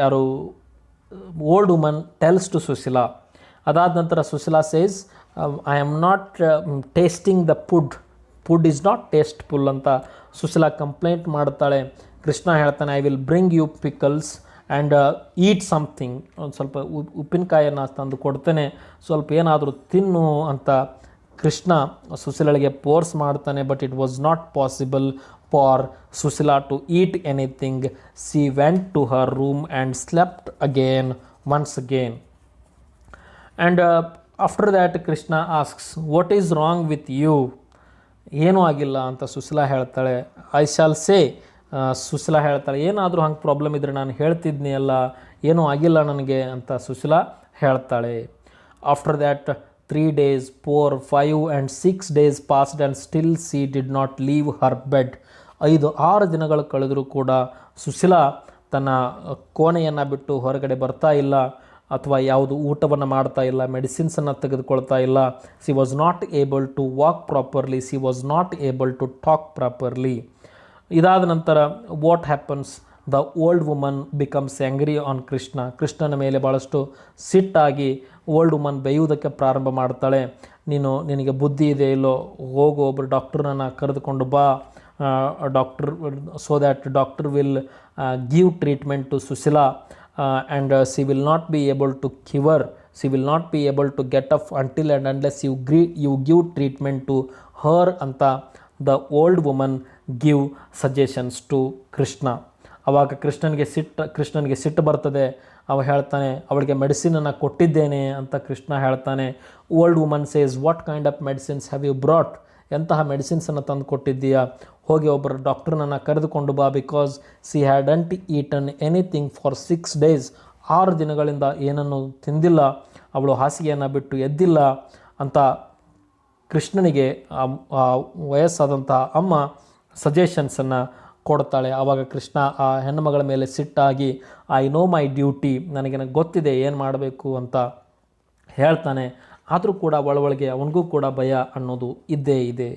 ಯಾರು old woman tells to Sushila. ಅದಾದ ನಂತರ Sushila says, I am not tasting the food is not tasteful ಅಂತ ಸುಶೀಲಾ ಕಂಪ್ಲೇಂಟ್ ಮಾಡ್ತಾಳೆ. ಕೃಷ್ಣ ಹೇಳ್ತಾನೆ, I will bring you pickles and eat something, ಒಂದು ಸ್ವಲ್ಪ ಉಪ್ಪಿನಕಾಯನ್ನು ತಂದು ಕೊಡ್ತೇನೆ, ಸ್ವಲ್ಪ ಏನಾದರೂ ತಿನ್ನು ಅಂತ ಕೃಷ್ಣ ಸುಶೀಲಾಳಿಗೆ ಫೋರ್ಸ್ ಮಾಡ್ತಾನೆ. But it was not possible for Susila to eat anything. She went to her room and slept once again. And after that Krishna asks, what is wrong with you? ಏನೂ ಆಗಿಲ್ಲ ಅಂತ ಸುಶೀಲಾ ಹೇಳ್ತಾಳೆ. ಐ ಶಾಲ್ ಸೇ, ಸುಶೀಲಾ ಹೇಳ್ತಾಳೆ, ಏನಾದರೂ ಹಂಗೆ problem ಇದ್ದರೆ ನಾನು ಹೇಳ್ತಿದ್ನಿ ಅಲ್ಲ, ಏನೂ ಆಗಿಲ್ಲ ನನಗೆ ಅಂತ ಸುಶೀಲಾ ಹೇಳ್ತಾಳೆ. After that 3 days, 4, 5 and 6 days passed and still she did not leave her bed. 5-6 ದಿನಗಳು ಕಳೆದರೂ ಕೂಡ ಸುಶೀಲಾ ತನ್ನ ಕೋಣೆಯನ್ನು ಬಿಟ್ಟು ಹೊರಗಡೆ ಬರ್ತಾ ಇಲ್ಲ, ಅಥವಾ ಯಾವುದು ಊಟವನ್ನು ಮಾಡ್ತಾ ಇಲ್ಲ, ಮೆಡಿಸಿನ್ಸನ್ನು ತೆಗೆದುಕೊಳ್ತಾ ಇಲ್ಲ. She was not able to walk properly, she was not able to talk properly. ಇದಾದ ನಂತರ what happens, the old woman becomes angry on ಕೃಷ್ಣನ ಮೇಲೆ ಭಾಳಷ್ಟು ಸಿಟ್ಟಾಗಿ ಓಲ್ಡ್ ವುಮನ್ ಬೇಯುವುದಕ್ಕೆ ಪ್ರಾರಂಭ ಮಾಡ್ತಾಳೆ. ನಿನಗೆ ಬುದ್ಧಿ ಇದೆ ಇಲ್ಲೋ, ಹೋಗು ಒಬ್ಬರು ಡಾಕ್ಟ್ರನ್ನ ಕರೆದುಕೊಂಡು ಬಾ, so that doctor will give treatment to Susila, and she will not be able to cure, she will not be able to get up until and unless you give treatment to her anta the old woman give suggestions to Krishna. ಆವಾಗ ಕೃಷ್ಣನಿಗೆ ಸಿಟ್ಟು ಬರ್ತದೆ. ಅವ ಹೇಳ್ತಾನೆ, ಅವಳಿಗೆ ಮೆಡಿಸಿನನ್ನು ಕೊಟ್ಟಿದ್ದೇನೆ ಅಂತ ಕೃಷ್ಣ ಹೇಳ್ತಾನೆ. Old woman says, what kind of medicines have you brought? ಎಂತಹ ಮೆಡಿಸಿನ್ಸನ್ನು ತಂದು ಕೊಟ್ಟಿದ್ದೀಯಾ? ಹೋಗಿ ಒಬ್ಬರು ಡಾಕ್ಟ್ರನ್ನ ಕರೆದುಕೊಂಡು ಬಾ. Because she hadn't eaten anything for 6 days, 6 ದಿನಗಳಿಂದ ಏನನ್ನು ತಿಂದಿಲ್ಲ, ಅವಳು ಹಾಸಿಗೆಯನ್ನು ಬಿಟ್ಟು ಎದ್ದಿಲ್ಲ ಅಂತ ಕೃಷ್ಣನಿಗೆ ವಯಸ್ಸಾದಂಥ ಅಮ್ಮ ಸಜೆಷನ್ಸನ್ನು ಕೊಡ್ತಾಳೆ. ಆವಾಗ ಕೃಷ್ಣ ಆ ಹೆಣ್ಣುಮಗಳ ಮೇಲೆ ಸಿಟ್ಟಾಗಿ, ಐ ನೋ ಮೈ ಡ್ಯೂಟಿ, ನನಗೆ ಗೊತ್ತಿದೆ ಏನು ಮಾಡಬೇಕು ಅಂತ ಹೇಳ್ತಾನೆ. ಆದರೂ ಕೂಡ ಒಳಗೆ ಅವನಿಗೂ ಕೂಡ ಭಯ ಅನ್ನೋದು ಇದ್ದೇ ಇದೆ.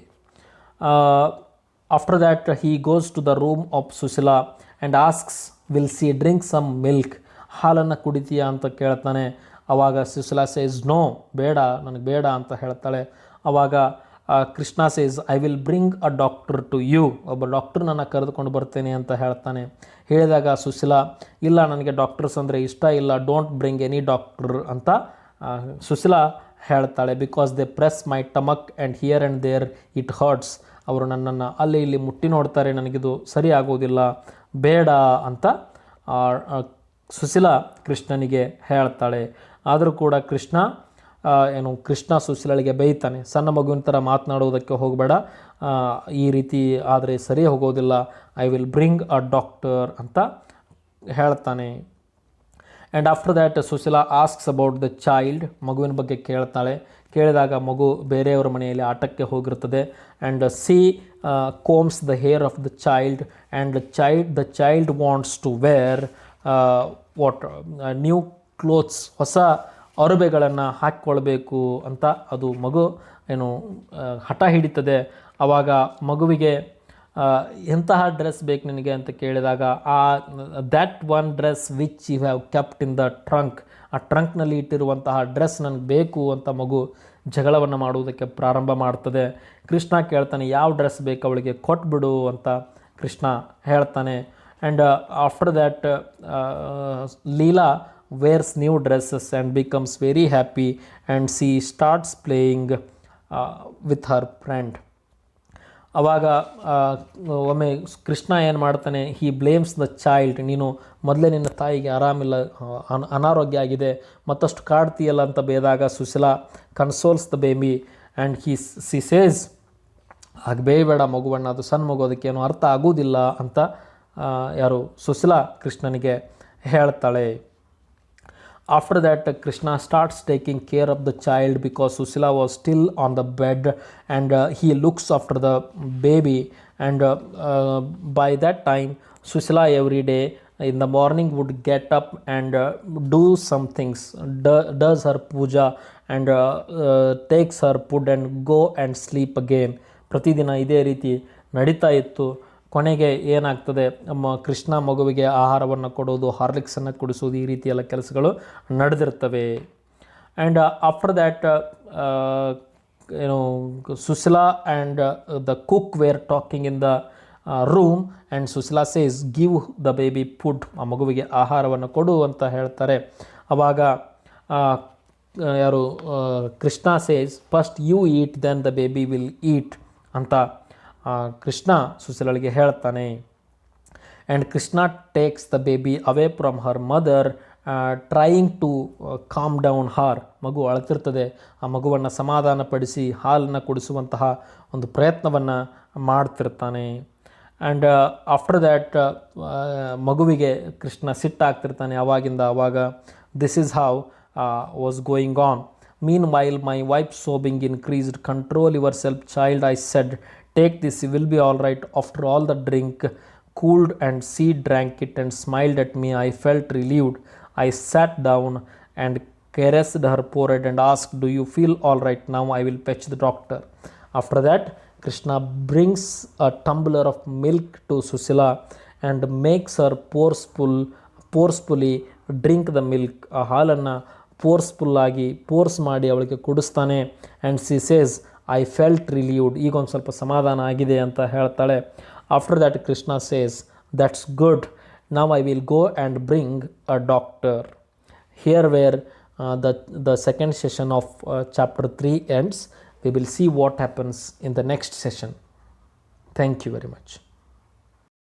After that he goes to the room of Sushila and asks, will she drink some milk, ಹಾಲನ್ನು ಕುಡಿತೀಯಾ ಅಂತ ಕೇಳ್ತಾನೆ. ಆವಾಗ ಸುಶೀಲಾ ಸೇಸ್, ನೋ, ಬೇಡ, ನನಗೆ ಬೇಡ ಅಂತ ಹೇಳ್ತಾಳೆ. ಆವಾಗ Krishna says, I will bring a doctor to you, ಒಬ್ಬ ಡಾಕ್ಟ್ರನ್ನ ಕರೆದುಕೊಂಡು ಬರ್ತೇನೆ ಅಂತ ಹೇಳ್ತಾನೆ. ಹೇಳಿದಾಗ ಸುಶೀಲಾ, ಇಲ್ಲ, ನನಗೆ ಡಾಕ್ಟರ್ಸ್ ಅಂದರೆ ಇಷ್ಟ ಇಲ್ಲ, ಡೋಂಟ್ ಬ್ರಿಂಗ್ ಎನಿ ಡಾಕ್ಟರ್ ಅಂತ ಸುಶೀಲಾ ಹೇಳ್ತಾಳೆ. Because they press my stomach and here and there it hurts, ಅವರು ನನ್ನನ್ನು ಅಲ್ಲಿ ಇಲ್ಲಿ ಮುಟ್ಟಿ ನೋಡ್ತಾರೆ, ನನಗಿದು ಸರಿ ಆಗೋದಿಲ್ಲ, ಬೇಡ ಅಂತ ಸುಶೀಲಾ ಕೃಷ್ಣನಿಗೆ ಹೇಳ್ತಾಳೆ. ಆದರೂ ಕೂಡ ಕೃಷ್ಣ ಸುಶೀಲಾಳಿಗೆ ಬೈತಾನೆ, ಸಣ್ಣ ಮಗುವಿನ ಥರ ಮಾತನಾಡುವುದಕ್ಕೆ ಹೋಗಬೇಡ, ಈ ರೀತಿ ಆದರೆ ಸರಿ ಹೋಗೋದಿಲ್ಲ, I will bring a doctor ಅಂತ ಹೇಳ್ತಾನೆ. And after that Sushila asks about the child, ಮಗುವಿನ ಬಗ್ಗೆ ಕೇಳಿದಾಗ ಮಗು ಬೇರೆಯವರ ಮನೆಯಲ್ಲಿ ಆಟಕ್ಕೆ ಹೋಗಿರ್ತದೆ. And she combs the hair of the child and the child wants to wear new clothes, ಹೊಸ ಅರುಬೆಗಳನ್ನು ಹಾಕಿಕೊಳ್ಬೇಕು ಅಂತ ಅದು ಮಗು ಹಠ ಹಿಡಿತದೆ. ಆವಾಗ ಮಗುವಿಗೆ ಎಂತಹ ಡ್ರೆಸ್ ಬೇಕು ನಿನಗೆ ಅಂತ ಕೇಳಿದಾಗ that one dress which you have kept in the trunk, ಆ ಟ್ರಂಕ್ನಲ್ಲಿ ಇಟ್ಟಿರುವಂತಹ ಡ್ರೆಸ್ ನನಗೆ ಬೇಕು ಅಂತ ಮಗು ಜಗಳವನ್ನು ಮಾಡುವುದಕ್ಕೆ ಪ್ರಾರಂಭ ಮಾಡ್ತದೆ. ಕೃಷ್ಣ ಕೇಳ್ತಾನೆ ಯಾವ ಡ್ರೆಸ್ ಬೇಕು ಅವಳಿಗೆ ಕೊಟ್ಬಿಡು ಅಂತ ಕೃಷ್ಣ ಹೇಳ್ತಾನೆ. And after that Leela wears new dresses and becomes very happy and she starts playing with her friend. ಆವಾಗ ಒಮ್ಮೆ ಕೃಷ್ಣ ಏನು ಮಾಡ್ತಾನೆ, ಹಿ ಬ್ಲೇಮ್ಸ್ ದ ಚೈಲ್ಡ್, ನೀನು ಮೊದಲೇ ನಿನ್ನ ತಾಯಿಗೆ ಆರಾಮಿಲ್ಲ, ಅನಾರೋಗ್ಯ ಆಗಿದೆ, ಮತ್ತಷ್ಟು ಕಾಡ್ತೀಯಲ್ಲ ಅಂತ ಬೇದಾಗ Sushila consoles the baby and she says, ಹಾಗೆ ಬೇಯಬೇಡ ಮಗುವಣ್ಣ, ಅದು ಸಣ್ಣ ಮಗು, ಅದಕ್ಕೇನು ಅರ್ಥ ಆಗೋದಿಲ್ಲ ಅಂತ ಯಾರು ಸುಶೀಲಾ ಕೃಷ್ಣನಿಗೆ ಹೇಳ್ತಾಳೆ. After that, Krishna starts taking care of the child because Susila was still on the bed and he looks after the baby. And by that time, Susila every day in the morning would get up and do some things, does her puja and takes her food and go and sleep again. ಪ್ರತಿದಿನ ಇದೇ ರೀತಿ ನಡೀತಾ ಇತ್ತು. ಕೊನೆಗೆ ಏನಾಗ್ತದೆ, ಕೃಷ್ಣ ಮಗುವಿಗೆ ಆಹಾರವನ್ನು ಕೊಡೋದು, ಹಾರ್ಲಿಕ್ಸನ್ನು ಕುಡಿಸೋದು, ಈ ರೀತಿಯೆಲ್ಲ ಕೆಲಸಗಳು ನಡೆದಿರ್ತವೆ. And after that Sushila and the cook were talking in the room and Sushila says give the baby food, ಆ ಮಗುವಿಗೆ ಆಹಾರವನ್ನು ಕೊಡು ಅಂತ ಹೇಳ್ತಾರೆ. ಆವಾಗ ಯಾರು Krishna says first you eat then the baby will eat ಅಂತ ಕೃಷ್ಣ ಸುಶೀಲಾಳಿಗೆ ಹೇಳ್ತಾನೆ. And Krishna takes the baby away from her mother trying to calm down her, ಮಗು ಅಳ್ತಿರ್ತದೆ, ಆ ಮಗುವನ್ನು ಸಮಾಧಾನಪಡಿಸಿ ಹಾಲನ್ನು ಕುಡಿಸುವಂತಹ ಒಂದು ಪ್ರಯತ್ನವನ್ನು ಮಾಡ್ತಿರ್ತಾನೆ. ಆ್ಯಂಡ್ ಆಫ್ಟರ್ ದ್ಯಾಟ್ ಮಗುವಿಗೆ ಕೃಷ್ಣ ಸಿಟ್ಟಾಗ್ತಿರ್ತಾನೆ ಆವಾಗಿಂದ ಆವಾಗ. This is how was going on. Meanwhile, my wife's sobbing increased. Control yourself, child, I said. Take this, you will be all right. After all the drink cooled and she drank it and smiled at me. I felt relieved. I sat down and caressed her forehead and asked, do you feel all right now? I will fetch the doctor. After that, Krishna brings a tumbler of milk to Susila and makes her forcefully drink the milk. ಆ ಹಾಲನ್ನು ಫೋರ್ಸ್ಫುಲ್ಲಾಗಿ force ಮಾಡಿ ಅವಳಿಗೆ ಕುಡಿಸ್ತಾನೆ. And she says I felt relieved, ಈಗ ಒಂದು ಸ್ವಲ್ಪ ಸಮಾಧಾನ ಆಗಿದೆ ಅಂತ ಹೇಳ್ತಾಳೆ. After that Krishna says that's good, now I will go and bring a doctor. Here were the second session of chapter 3 ends. We will see what happens in the next session. Thank you very much.